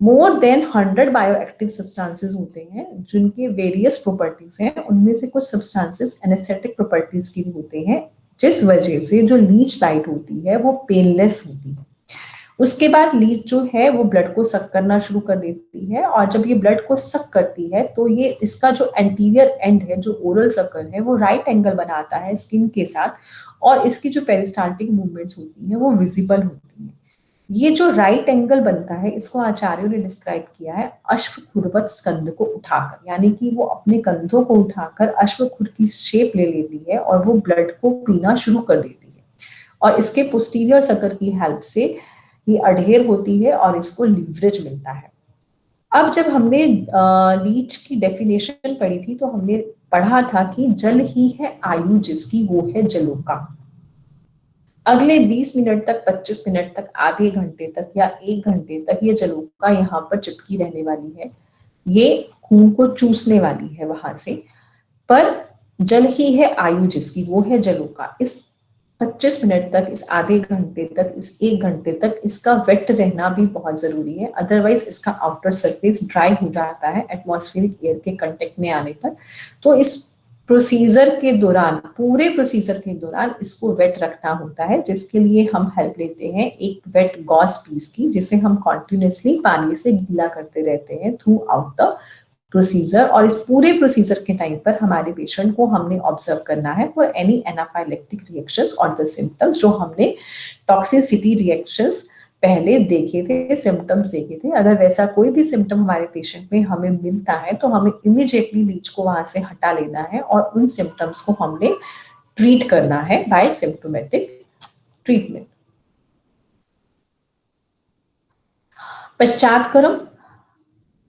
मोर देन 100 बायोएक्टिव सब्सटेंसेस होते हैं जिनके वेरियस प्रॉपर्टीज हैं। उनमें से कुछ सब्सटेंसेस एनेस्थेटिक प्रॉपर्टीज की भी होते हैं, जिस वजह से जो लीच बाइट होती है वो पेनलेस होती है। उसके बाद लीच जो है वो ब्लड को सक करना शुरू कर देती है, और जब ये ब्लड को सक करती है तो ये इसका जो एंटीरियर एंड है, जो ओरल सर्कल है, वो राइट एंगल बनाता है स्किन के साथ, और इसकी जो पेरिस्टाल्टिक मूवमेंट्स होती है वो विजिबल होती है। ये जो राइट एंगल बनता है इसको आचार्यों ने डिस्क्राइब किया है अश्वखुरवत स्कंद को उठाकर, यानी कि वो अपने कंधों को उठाकर अश्वखुर की शेप ले लेती है और वो ब्लड को पीना शुरू कर देती है, और इसके पोस्टीरियर सकर की हेल्प से ये अडहेर होती है और इसको लीवरेज मिलता है। अब जब हमने लीच की डेफिनेशन पढ़ी थी तो हमने पढ़ा था कि जल ही है आयु जिसकी, वो है जलोका। अगले 20 मिनट तक, 25 मिनट तक, आधे घंटे तक या 1 घंटे तक ये जलोका यहाँ पर चिपकी रहने वाली है, ये खून को चूसने वाली है वहां से। पर जल ही है आयु जिसकी, वो है जलोका। इस 25 मिनट तक, इस आधे घंटे तक, इस 1 घंटे तक इसका वेट रहना भी बहुत जरूरी है, अदरवाइज इसका आउटर सरफेस ड्राई हो जाता है एटमॉस्फेरिक एयर के कांटेक्ट में आने पर। तो इस प्रोसीजर के दौरान, पूरे प्रोसीजर के दौरान इसको वेट रखना होता है, जिसके लिए हम हेल्प लेते हैं एक वेट गॉज पीस की, जिसे हम कॉन्टिन्यूसली पानी से गीला करते रहते हैं थ्रू आउट द प्रोसीजर। और इस पूरे प्रोसीजर के टाइम पर हमारे पेशेंट को हमने ऑब्जर्व करना है फॉर एनी एनाफाइलेक्टिक रिएक्शंस और द सिम्टम्स, जो हमने टॉक्सिसिटी रिएक्शंस पहले देखे थे, सिम्टम्स देखे थे। अगर वैसा कोई भी सिम्टम हमारे पेशेंट में हमें मिलता है तो हमें इमीडिएटली लीच को वहां से हटा लेना है और उन सिम्टम्स को हमने ट्रीट करना है बाय सिम्प्टोमेटिक ट्रीटमेंट। पश्चातक्रम,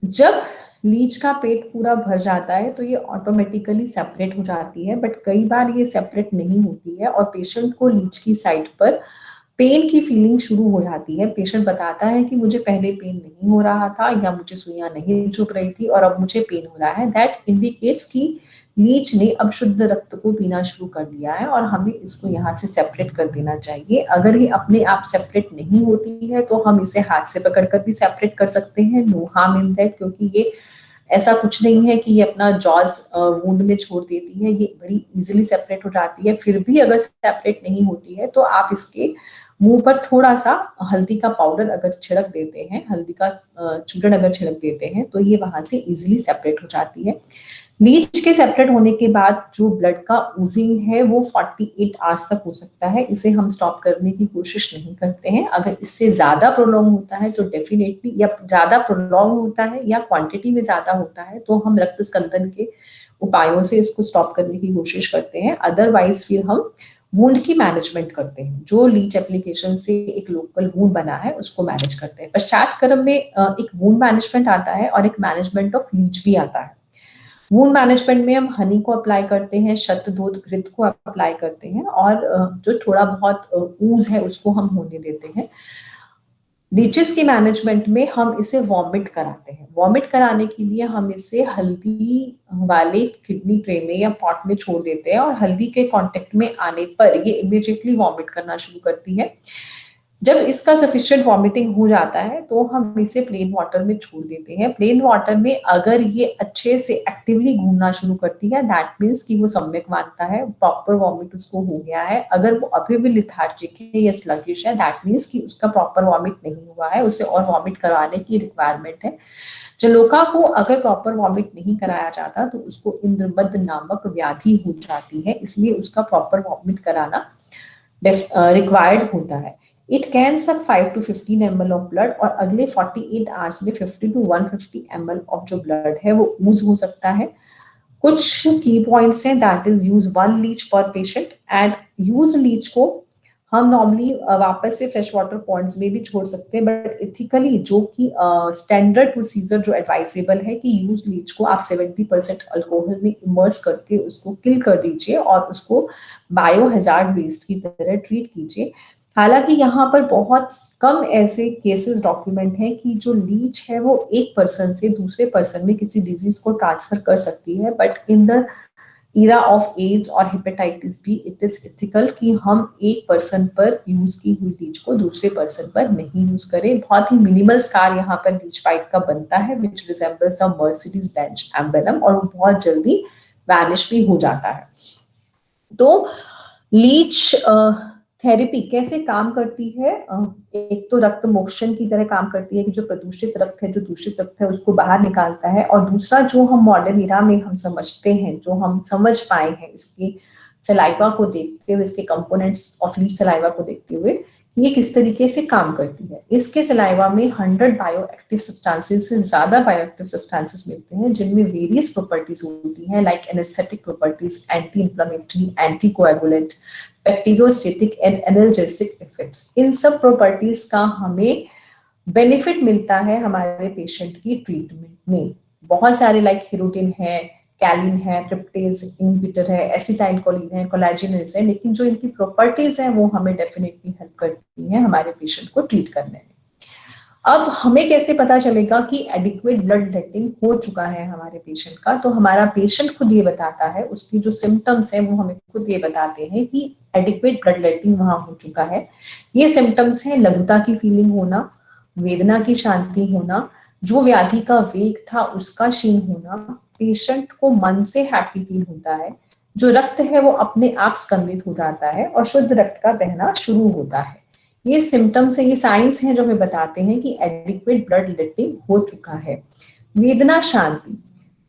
जब लीच का पेट पूरा भर जाता है तो ये ऑटोमेटिकली सेपरेट हो जाती है, बट कई बार ये सेपरेट नहीं होती है और पेशेंट को लीच की साइड पर पेन की फीलिंग शुरू हो जाती है। पेशेंट बताता है कि मुझे पहले पेन नहीं हो रहा था या मुझे सुइयां नहीं चुभ रही थी और अब मुझे पेन हो रहा है। दैट इंडिकेट्स कि लीच ने अब शुद्ध रक्त को पीना शुरू कर दिया है और हमें इसको यहाँ से सेपरेट कर देना चाहिए। अगर ये अपने आप सेपरेट नहीं होती है तो हम इसे हाथ से पकड़कर भी सेपरेट कर सकते हैं, नो हार्म इन दैट, क्योंकि ये ऐसा कुछ नहीं है कि ये अपना जॉज वुंड में छोड़ देती है, ये बड़ी इजीली सेपरेट हो जाती है। फिर भी अगर सेपरेट नहीं होती है तो आप इसके मुंह पर थोड़ा सा हल्दी का पाउडर अगर छिड़क देते हैं, हल्दी का चूर्ण अगर छिड़क देते हैं तो ये वहां से इजीली सेपरेट हो जाती है। लीच के सेपरेट होने के बाद जो ब्लड का ऊजिंग है वो 48 आवर्स तक हो सकता है, इसे हम स्टॉप करने की कोशिश नहीं करते हैं। अगर इससे ज्यादा प्रोलॉन्ग होता है तो डेफिनेटली, या ज्यादा प्रोलॉन्ग होता है या क्वांटिटी में ज्यादा होता है तो हम रक्त स्कंदन के उपायों से इसको स्टॉप करने की कोशिश करते हैं। अदरवाइज फिर हम वुंड की मैनेजमेंट करते हैं, जो लीच एप्लीकेशन से एक लोकल वुंड बना है उसको मैनेज करते हैं। पश्चातक्रम में एक वुंड मैनेजमेंट आता है और एक मैनेजमेंट ऑफ लीच भी आता है। वुंड मैनेजमेंट में हम हनी को अप्लाई करते हैं, शतधोत घृत को अप्लाई करते हैं और जो थोड़ा बहुत ऊज है उसको हम होने देते हैं। लीचेस की मैनेजमेंट में हम इसे वॉमिट कराते हैं। वॉमिट कराने के लिए हम इसे हल्दी वाले किडनी ट्रे में या पॉट में छोड़ देते हैं और हल्दी के कांटेक्ट में आने पर ये इमीडिएटली वॉमिट करना शुरू करती है। जब इसका सफिशिएंट वॉमिटिंग हो जाता है तो हम इसे प्लेन वाटर में छोड़ देते हैं। प्लेन वाटर में अगर ये अच्छे से एक्टिवली घूमना शुरू करती है, दैट मीन्स कि वो सम्यक मानता है, प्रॉपर वॉमिट उसको हो गया है। अगर वो अभी भी लिथार्जिक है या स्लगिश है, दैट मीन्स कि उसका प्रॉपर वॉमिट नहीं हुआ है, उसे और वॉमिट करवाने की रिक्वायरमेंट है। जलोका को अगर प्रॉपर वॉमिट नहीं कराया जाता तो उसको इंद्रबद्ध नामक व्याधि हो जाती है, इसलिए उसका प्रॉपर वॉमिट कराना रिक्वायर्ड होता है। It can suck 5 to 15 ml of blood और अगले 48 आवर्स में 50 to 150 ml ऑफ जो ब्लड है वो यूज हो सकता है। कुछ की पॉइंट्स हैं, दैट इज यूज 1 लीच पर पेशेंट एंड यूज लीच को हम नॉर्मली वापस से फ्रेश वाटर पॉन्ड्स में भी छोड़ सकते हैं, बट एथिकली जो कि स्टैंडर्ड प्रोसीजर जो एडवाइजेबल है कि यूज लीच को आप 70% अल्कोहल में इमर्स करके उसको किल कर दीजिए और उसको बायो हैजार्ड वेस्ट की तरह ट्रीट कीजिए। हालांकि यहाँ पर बहुत कम ऐसे केसेस डॉक्यूमेंट हैं कि जो लीच है वो एक पर्सन से दूसरे पर्सन में किसी डिजीज को ट्रांसफर कर सकती है, but in the era of AIDS और hepatitis B it is ethical कि हम एक पर्सन पर यूज की हुई लीच को दूसरे पर्सन पर नहीं यूज करें। बहुत ही मिनिमल स्कार यहाँ पर लीच पाइप का बनता है which resembles a Mercedes Benz emblem और वो बहुत जल्दी वैनिश भी हो जाता है। तो लीच थेरेपी कैसे काम करती है? एक तो रक्त मोक्षण की तरह काम करती है कि जो प्रदूषित रक्त है, जो दूषित रक्त है उसको बाहर निकालता है, और दूसरा जो हम मॉडर्न इरा में हम समझते हैं, जो हम समझ पाए हैं इसकी सलाइवा को देखते हुए, इसके कंपोनेंट्स ऑफ लीच सलाइवा को देखते हुए, ये किस तरीके से काम करती है। इसके सलाइवा में 100 बायोएक्टिव सब्सटेंसेस से ज्यादा बायोएक्टिव सब्सटेंसेस मिलते हैं जिनमें वेरियस प्रॉपर्टीज होती हैं, like anaesthetic properties, anti inflammatory, anti coagulant, bacteriostatic and analgesic effects. इन सब प्रॉपर्टीज का हमें बेनिफिट मिलता है हमारे पेशेंट की ट्रीटमेंट में। बहुत सारे लाइक हिरोटिन है, कैलिन है, ट्रिप्टेज इनहिबिटर है, एसिटाइल कोलिन है, कोलेजिनेज है, लेकिन जो इनकी प्रॉपर्टीज हैं वो हमें डेफिनेटली हेल्प करती हैं हमारे पेशेंट को ट्रीट करने में। अब हमें कैसे पता चलेगा कि एडिक्वेट ब्लड लेटिंग हो चुका है हमारे पेशेंट का? तो हमारा पेशेंट खुद ये बताता है, उसकी जो सिम्टम्स है वो हमें खुद ये बताते हैं कि एडिक्वेट ब्लड लेटिंग वहां हो चुका है। ये सिम्टम्स हैं लघुता की फीलिंग होना, वेदना की शांति होना, जो व्याधि का वेग था उसका क्षीण होना, पेशेंट को मन से हैप्पी फील होता है, जो रक्त है वो अपने आप स्कंदित हो जाता है और शुद्ध रक्त का बहना शुरू होता है। ये सिम्टम्स है, ये साइंस हैं जो हमें बताते हैं कि एडिक्वेट ब्लड लेटिंग हो चुका है। वेदना शांति,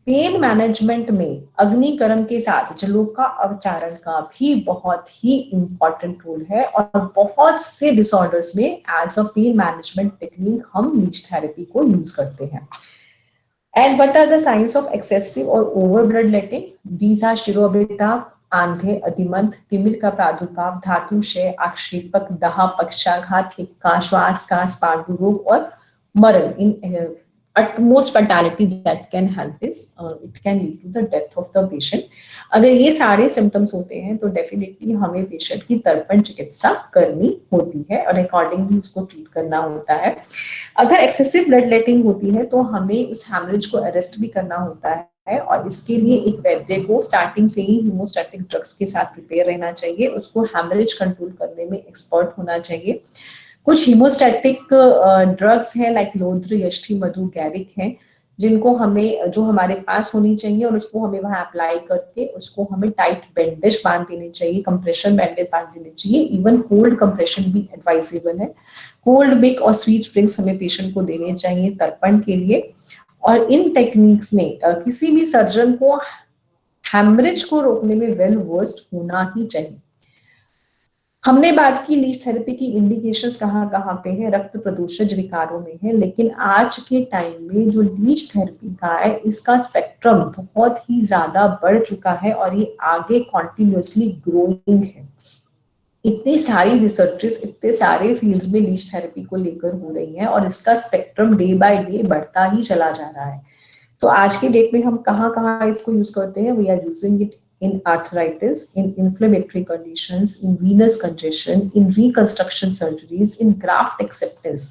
पेन मैनेजमेंट में अग्निकरण के साथ जलोका अवचारण का भी बहुत ही इंपॉर्टेंट रोल है और बहुत से डिसऑर्डर्स में as a pain management technique हम लीच थेरेपी को यूज करते हैं। And what are the signs of excessive or over bloodletting? These are शिरोबिताप, आंधे, अधिमंत, तिमिर का प्रादुर्भाव, धातु क्षय, आक्षेपक, दहा, पक्षाघात, हिक्का, श्वास कास, पांडु रोग और मरण। इन utmost fatality that can help is it can lead to the death of the patient. अगर ये सारे सिम्टम्स होते हैं तो डेफिनेटली हमें पेशेंट की तर्पण चिकित्सा करनी होती है और अकॉर्डिंगली उसको ट्रीट करना होता है। अगर एक्सेसिव ब्लड लेटिंग होती है तो हमें उस हैमरेज को अरेस्ट भी करना होता है और इसके लिए एक वैद्य को स्टार्टिंग से ही हीमोस्टैटिक ड्रग्स के साथ प्रिपेयर रहना चाहिए, उसको हैमरेज कंट्रोल करने में एक्सपर्ट होना चाहिए। कुछ हीमोस्टैटिक ड्रग्स हैं लाइक लोद्र, यष्टि, मधु, गैरिक हैं जिनको हमें जो हमारे पास होनी चाहिए और उसको हमें वहां अप्लाई करके उसको हमें टाइट बैंडेज बांध देनी चाहिए, कंप्रेशन बैंडेज बांध देनी चाहिए। इवन कोल्ड कंप्रेशन भी एडवाइजेबल है। कोल्ड मिल्क और स्वीट ड्रिंक्स हमें पेशेंट को देने चाहिए तर्पण के लिए। और इन टेक्निक्स में किसी भी सर्जन को हैमरेज को रोकने में वेल वर्स्ड होना ही चाहिए। हमने बात की लीच थेरेपी की इंडिकेशंस कहाँ पे है, रक्त प्रदूषित विकारों में है, लेकिन आज के टाइम में जो लीच थेरेपी का है इसका स्पेक्ट्रम बहुत ही ज्यादा बढ़ चुका है और ये आगे कॉन्टिन्यूसली ग्रोइंग है। इतनी सारी रिसर्चेस इतने सारे फील्ड्स में लीच थेरेपी को लेकर हो रही हैं और इसका स्पेक्ट्रम डे बाय डे बढ़ता ही चला जा रहा है। तो आज के डेट में हम कहाँ इसको यूज करते हैं? We are using it in arthritis, in inflammatory conditions, in venous congestion, in reconstruction surgeries, in graft acceptance.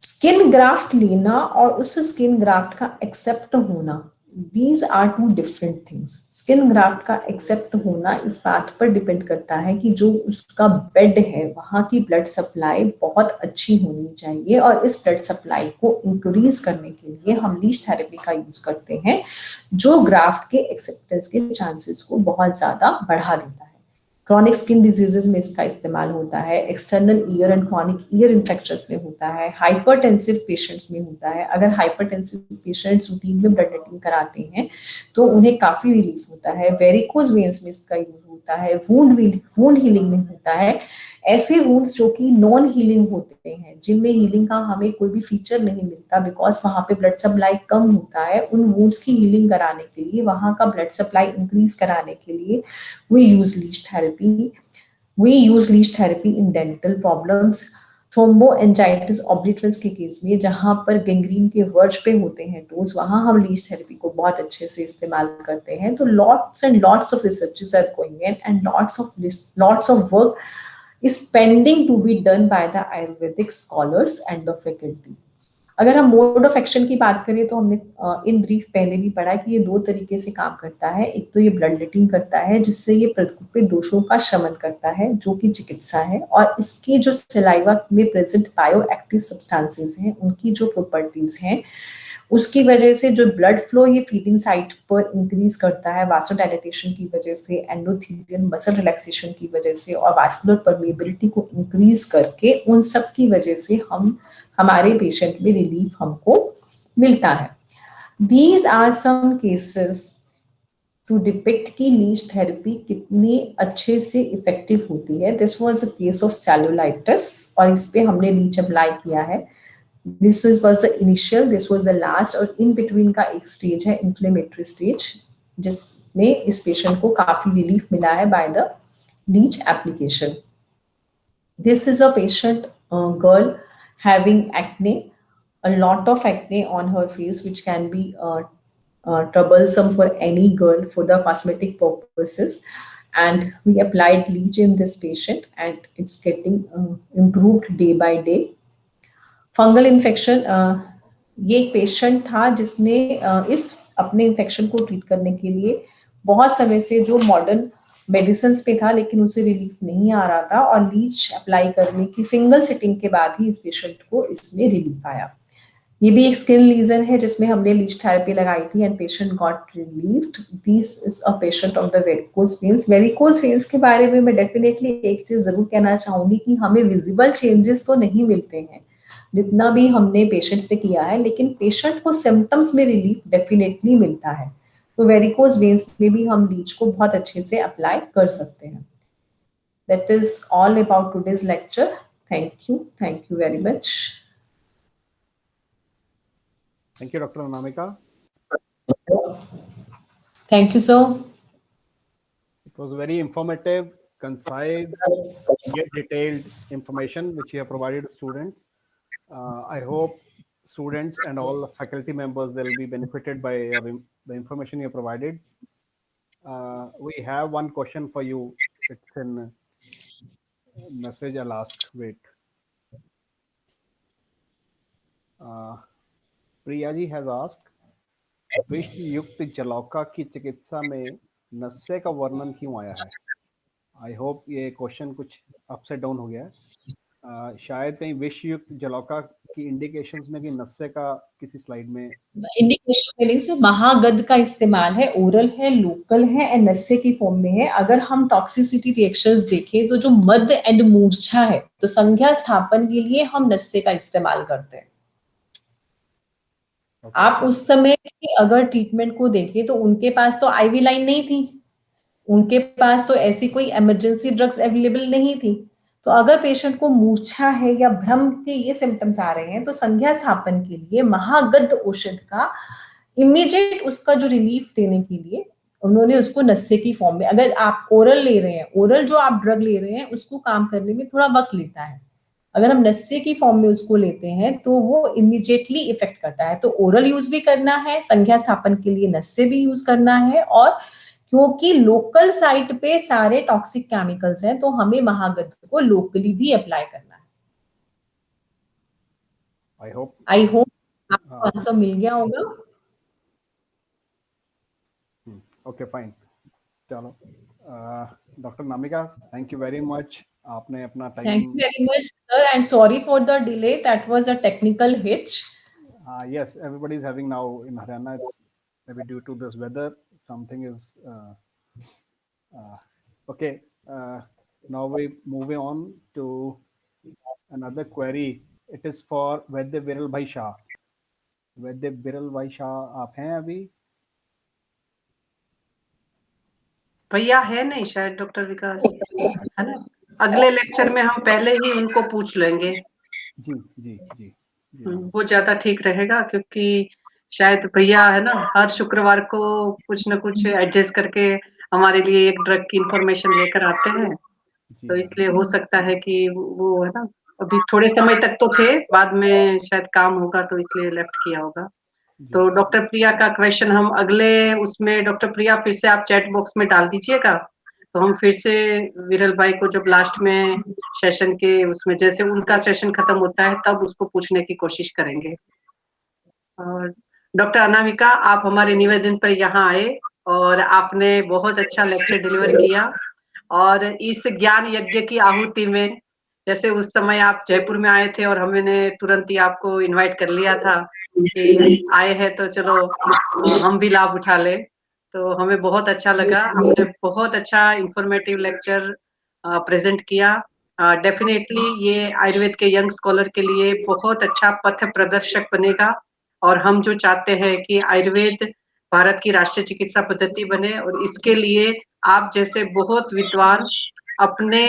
Skin graft लेना और उस स्किन ग्राफ्ट का एक्सेप्ट होना, these are two different things. Skin graft का accept होना इस बात पर डिपेंड करता है कि जो उसका बेड है वहां की ब्लड सप्लाई बहुत अच्छी होनी चाहिए और इस ब्लड सप्लाई को इंक्रीज करने के लिए हम लीच थेरेपी का यूज करते हैं जो ग्राफ्ट के एक्सेप्टेंस के चांसेस को बहुत ज्यादा बढ़ा देता है। क्रॉनिक स्किन डिजीजेस में इसका इस्तेमाल होता है, external ear and chronic year infections में होता है, हाइपरटेंसिव पेशेंट्स में होता है। अगर हाइपरटेंसिव पेशेंट्स रूटीन में ब्लड लेटिंग कराते हैं तो उन्हें काफी रिलीफ होता है। वेरिकोज वेन्स में इसका यूज होता है, वुंड हीलिंग में होता है। ऐसे वुंड्स जो कि नॉन हीलिंग होते हैं, जिनमें हीलिंग का हमें कोई भी फीचर नहीं मिलता बिकॉज वहां पे ब्लड सप्लाई कम होता है, उन वुंड्स की हीलिंग कराने के लिए, वहां का ब्लड सप्लाई इंक्रीज कराने के लिए we use leech therapy. We use leech therapy in dental problems, thromboangiitis obliterans के केस में जहां पर गैंग्रीन के वर्ज पे होते हैं टोज, वहां हम लीच थेरेपी को बहुत अच्छे से इस्तेमाल करते हैं। तो lots and lots of researches are going in and lots of work is pending to be done by the Ayurvedic scholars and the faculty. अगर हम मोड ऑफ एक्शन की बात करें तो हमने इन ब्रीफ पहले भी पढ़ा कि ये दो तरीके से काम करता है। एक तो ये ब्लड लेटिंग करता है जिससे ये प्रतिकूल दोषों का शमन करता है जो कि चिकित्सा है, और इसकी जो सलाइवा में प्रेजेंट बायो एक्टिव सब्सटेंसेस हैं उनकी जो प्रॉपर्टीज हैं उसकी वजह से जो ब्लड फ्लो ये फीडिंग साइट पर इंक्रीज करता है, वासोडाइलेटेशन की वजह से, एंडोथेलियल मसल रिलैक्सेशन की वजह से और वास्कुलर परमेबिलिटी को इंक्रीज करके उन सब की वजह से हमारे पेशेंट में रिलीफ हमको मिलता है। These are some cases to depict की लीच थेरेपी कितनी अच्छे से इफेक्टिव होती है। This was a case of cellulitis और इस पे हमने लीच अप्लाई किया है। This was the initial, this was the last और in between का एक स्टेज है inflammatory stage जिसमें इस पेशेंट को काफी रिलीफ मिला है by the leech application. This is a patient girl having acne, a lot of acne on her face which can be troublesome for any girl for the cosmetic purposes, and we applied leech in this patient and it's getting improved day by day. Fungal infection, ये एक patient था जिसने इस अपने infection को treat करने के लिए बहुत समय से जो मॉडर्न मेडिसिन पे था लेकिन उसे रिलीफ नहीं आ रहा था, और लीच अप्लाई करने की सिंगल सिटिंग के बाद ही इस पेशेंट को इसमें रिलीफ आया। ये भी एक स्किन लीजन है जिसमें हमने लीच थेरेपी लगाई थी and patient got relieved. This is a patient of the varicose veins. Varicose veins के बारे में मैं डेफिनेटली एक चीज जरूर कहना चाहूंगी कि हमें विजिबल चेंजेस तो नहीं मिलते हैं जितना भी हमने पेशेंट्स पे किया है, लेकिन पेशेंट को सिम्टम्स में रिलीफ डेफिनेटली मिलता है। तो वेरिकोज वेन्स में भी हम लीच को बहुत अच्छे से अप्लाई कर सकते हैं। That is all about today's lecture. Thank you very much. Thank you, Dr. Anamika. Thank you, sir. It was very informative, concise, yet detailed information which you have provided students. I hope students and all faculty members they'll be benefited by the information you provided. We have one question for you. It's in message. I'll ask. Wait. Priya ji has asked, विष युक्त जलौका की चिकित्सा में नस्से का वर्णन क्यों आया है? आई होप ये क्वेश्चन कुछ अपसाइड डाउन हो गया है। शायद कहीं विष युक्त जलौका की इंडिकेशंस में कि नस्से का किसी स्लाइड में इंडिकेशन मीनिंग से महागद का इस्तेमाल है, ओरल है, लोकल है एंड नस्से की फॉर्म में है। अगर हम टॉक्सिसिटी रिएक्शंस देखें तो जो मद एंड मूर्छा है तो संज्ञा स्थापन के लिए हम नस्से का इस्तेमाल करते हैं। आप उस समय की अगर ट्रीटमेंट को देखें तो उनके पास तो आईवी लाइन नहीं थी, उनके पास तो ऐसी कोई इमरजेंसी ड्रग्स अवेलेबल नहीं थी। तो अगर पेशेंट को मूर्छा है या भ्रम के ये सिम्टम्स आ रहे हैं तो संज्ञा स्थापन के लिए महागद औषध का इमीडिएट उसका जो रिलीफ देने के लिए उन्होंने उसको नस्से की फॉर्म में, अगर आप ओरल ले रहे हैं, ओरल जो आप ड्रग ले रहे हैं उसको काम करने में थोड़ा वक्त लेता है, अगर हम नस्से की फॉर्म में उसको लेते हैं तो वो इमीडिएटली इफेक्ट करता है। तो ओरल यूज भी करना है, संज्ञा स्थापन के लिए नस्से भी यूज करना है, और क्योंकि लोकल साइट पे सारे टॉक्सिक केमिकल्स हैं तो हमें महागद को लोकली भी अप्लाई करना है। आई होप आपको आंसर मिल गया होगा। ओके फाइन, चलो doctor Anamika thank you very much, आपने अपना time. Thank you very much sir and sorry for the delay, that was a technical hitch. Yes, everybody is having now in Haryana, it's maybe due to this weather, something is okay. Now we moving on to another query. It is for Vaidya Viral Bhai Shah. Vaidya Viral Bhai Shah, आप हैं अभी? भैया है नहीं शायद doctor विकास, है ना? अगले लेक्चर में हम पहले ही उनको पूछ लेंगे। जी जी जी, वो ज्यादा ठीक रहेगा क्योंकि शायद भैया है ना हर शुक्रवार को कुछ न कुछ एडजस्ट करके हमारे लिए एक ड्रग की इंफॉर्मेशन लेकर आते हैं, तो इसलिए हो सकता है कि वो है ना अभी थोड़े समय तक तो थे, बाद में शायद काम होगा तो इसलिए लेफ्ट किया होगा। तो डॉक्टर प्रिया का क्वेश्चन हम अगले उसमें, डॉक्टर प्रिया फिर से आप चैट बॉक्स में डाल दीजिएगा, तो हम फिर से विरल भाई को जब लास्ट में सेशन के उसमें जैसे उनका सेशन खत्म होता है तब उसको पूछने की कोशिश करेंगे। और डॉक्टर अनामिका आप हमारे निवेदन पर यहाँ आए और आपने बहुत अच्छा लेक्चर डिलीवर किया, और इस ज्ञान यज्ञ की आहुति में जैसे उस समय आप जयपुर में आए थे और हमने तुरंत ही आपको इनवाइट कर लिया था कि आए हैं तो चलो हम भी लाभ उठा ले, तो हमें बहुत अच्छा लगा। आपने बहुत अच्छा इंफॉर्मेटिव लेक्चर प्रेजेंट किया। डेफिनेटली ये आयुर्वेद के यंग स्कॉलर के लिए बहुत अच्छा पथ प्रदर्शक बनेगा, और हम जो चाहते हैं कि आयुर्वेद भारत की राष्ट्रीय चिकित्सा पद्धति बने, और इसके लिए आप जैसे बहुत विद्वान अपने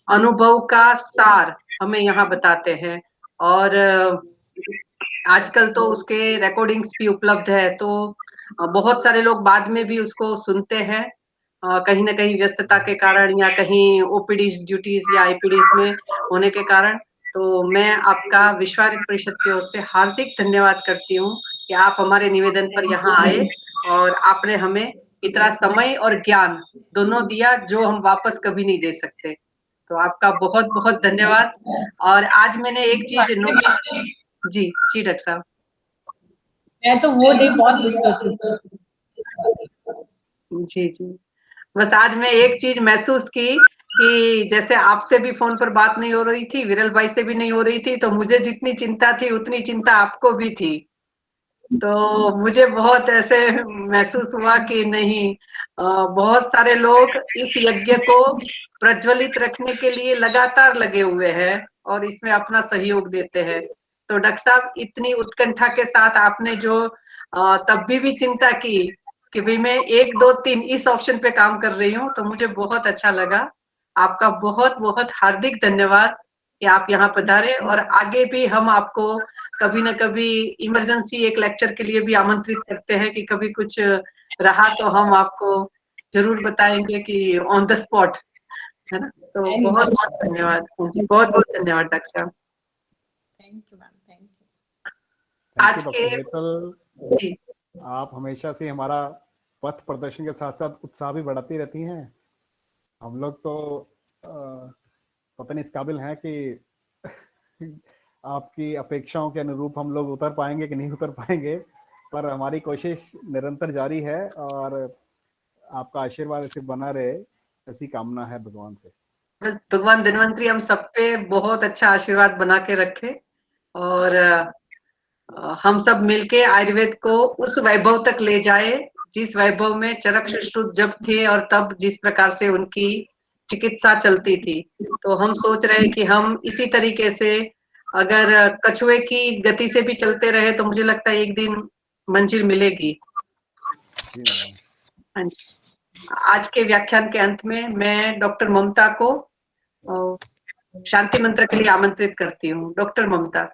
अनुभव का सार हमें यहाँ बताते हैं, और आजकल तो उसके रिकॉर्डिंग्स भी उपलब्ध है, तो बहुत सारे लोग बाद में भी उसको सुनते हैं, कहीं ना कहीं व्यस्तता के कारण या कहीं ओपीडी ड्यूटीज या आईपीडीज में होने के कारण। तो मैं आपका विश्व आयुर्वेद परिषद की ओर से हार्दिक धन्यवाद करती हूँ कि आप हमारे निवेदन पर यहाँ आए और आपने हमें इतना समय और ज्ञान दोनों दिया जो हम वापस कभी नहीं दे सकते। तो आपका बहुत बहुत धन्यवाद। और आज मैंने एक चीज नोटिस की। जी जी डॉक्टर साहब, मैं तो वो डे बहुत मिस करती हूँ। जी जी, बस आज मैं एक चीज महसूस की कि जैसे आपसे भी फोन पर बात नहीं हो रही थी, विरल भाई से भी नहीं हो रही थी, तो मुझे जितनी चिंता थी उतनी चिंता आपको भी थी। तो मुझे बहुत ऐसे महसूस हुआ कि नहीं, बहुत सारे लोग इस यज्ञ को प्रज्वलित रखने के लिए लगातार लगे हुए हैं और इसमें अपना सहयोग देते हैं। तो डॉक्टर साहब, इतनी उत्कंठा के साथ आपने जो तब भी चिंता की कि भाई मैं 1, 2, 3 इस ऑप्शन पे काम कर रही हूँ, तो मुझे बहुत अच्छा लगा। आपका बहुत बहुत हार्दिक धन्यवाद कि आप यहाँ पधारे, और आगे भी हम आपको कभी ना कभी इमरजेंसी एक लेक्चर के लिए भी आमंत्रित करते हैं कि कभी कुछ रहा तो हम आपको जरूर बताएंगे कि ऑन द स्पॉट, है ना। तो बहुत बहुत धन्यवाद, बहुत बहुत धन्यवाद डॉक्टर साहब। Thank you ma'am, thank you. आज डॉक्टर के मित्तल, जी, आप हमेशा से हमारा पथ प्रदर्शन के साथ साथ उत्साह भी बढ़ाती रहती हैं। हम लोग तो पता नहीं इस काबिल हैं कि आपकी अपेक्षाओं के अनुरूप हम लोग उतर पाएंगे कि नहीं उतर पाएंगे, पर हमारी कोशिश निरंतर जारी है और आपका आशीर्वाद ऐसे बना रहे, ऐसी कामना है भगवान से। बस भगवान धन्वंतरी हम सब पे बहुत अच्छा आशीर्वाद बना के रखे, और हम सब मिलके आयुर्वेद को उस वैभव तक ले जाए जिस वैभव में चरक सुश्रुत जब थे और तब जिस प्रकार से उनकी चिकित्सा चलती थी। तो हम सोच रहे हैं कि हम इसी तरीके से अगर कछुए की गति से भी चलते रहे तो मुझे लगता है एक दिन मंजिल मिलेगी। हाँ जी। आज के व्याख्यान के अंत में मैं डॉक्टर ममता को शांति मंत्र के लिए आमंत्रित करती हूँ। डॉक्टर ममता।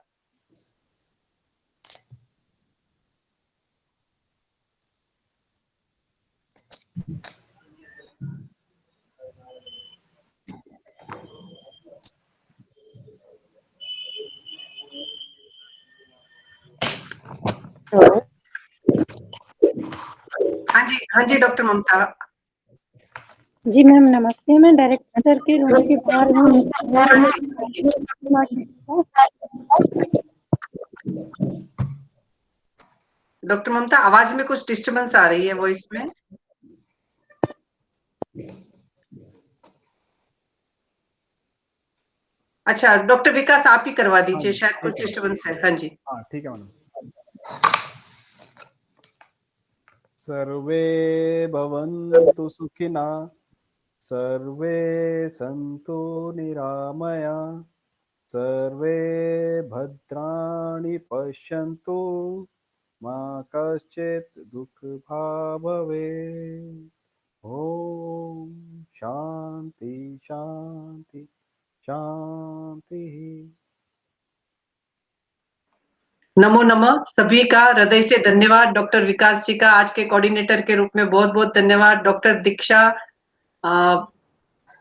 हाँ जी डॉक्टर ममता। जी मैम नमस्ते, मैं डायरेक्टर के रूम के बाहर हूँ। डॉक्टर ममता, आवाज में कुछ डिस्टर्बेंस आ रही है वॉइस में। अच्छा डॉक्टर विकास आप ही करवा दीजिए, शायद कुछ डिस्टर्बेंस है। हाँ जी। हाँ ठीक है मैडम। सर्वे भवन्तु सुखिना, सर्वे सन्तु निरामया, सर्वे भद्राणि पश्यन्तु, मा कश्चित् दुःखभाग् भवेत्। ओम शांति शांति शांति। नमो नमः। सभी का हृदय से धन्यवाद। डॉक्टर विकास जी का आज के कोऑर्डिनेटर के रूप में बहुत बहुत धन्यवाद। डॉक्टर दीक्षा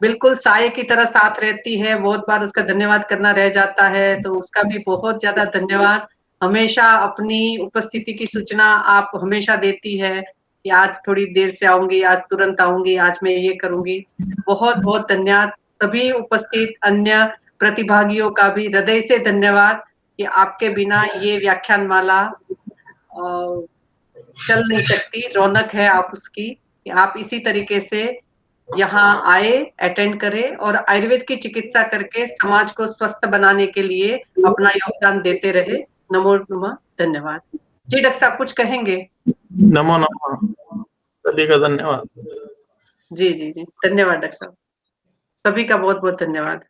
बिल्कुल साये की तरह साथ रहती है, बहुत बार उसका धन्यवाद करना रह जाता है, तो उसका भी बहुत ज्यादा धन्यवाद। हमेशा अपनी उपस्थिति की सूचना आप हमेशा देती है कि आज थोड़ी देर से आऊंगी, आज तुरंत आऊंगी, आज मैं ये करूंगी। बहुत बहुत धन्यवाद। सभी उपस्थित अन्य प्रतिभागियों का भी हृदय से धन्यवाद कि आपके बिना ये व्याख्यान माला चल नहीं सकती। रौनक है आप उसकी कि आप इसी तरीके से यहाँ आए, अटेंड करें और आयुर्वेद की चिकित्सा करके समाज को स्वस्थ बनाने के लिए अपना योगदान देते रहे। नमो नमः। धन्यवाद जी। डॉक्टर साहब कुछ कहेंगे? नमो नमः, सभी का धन्यवाद। जी जी जी, धन्यवाद डॉक्टर साहब, सभी का बहुत बहुत धन्यवाद।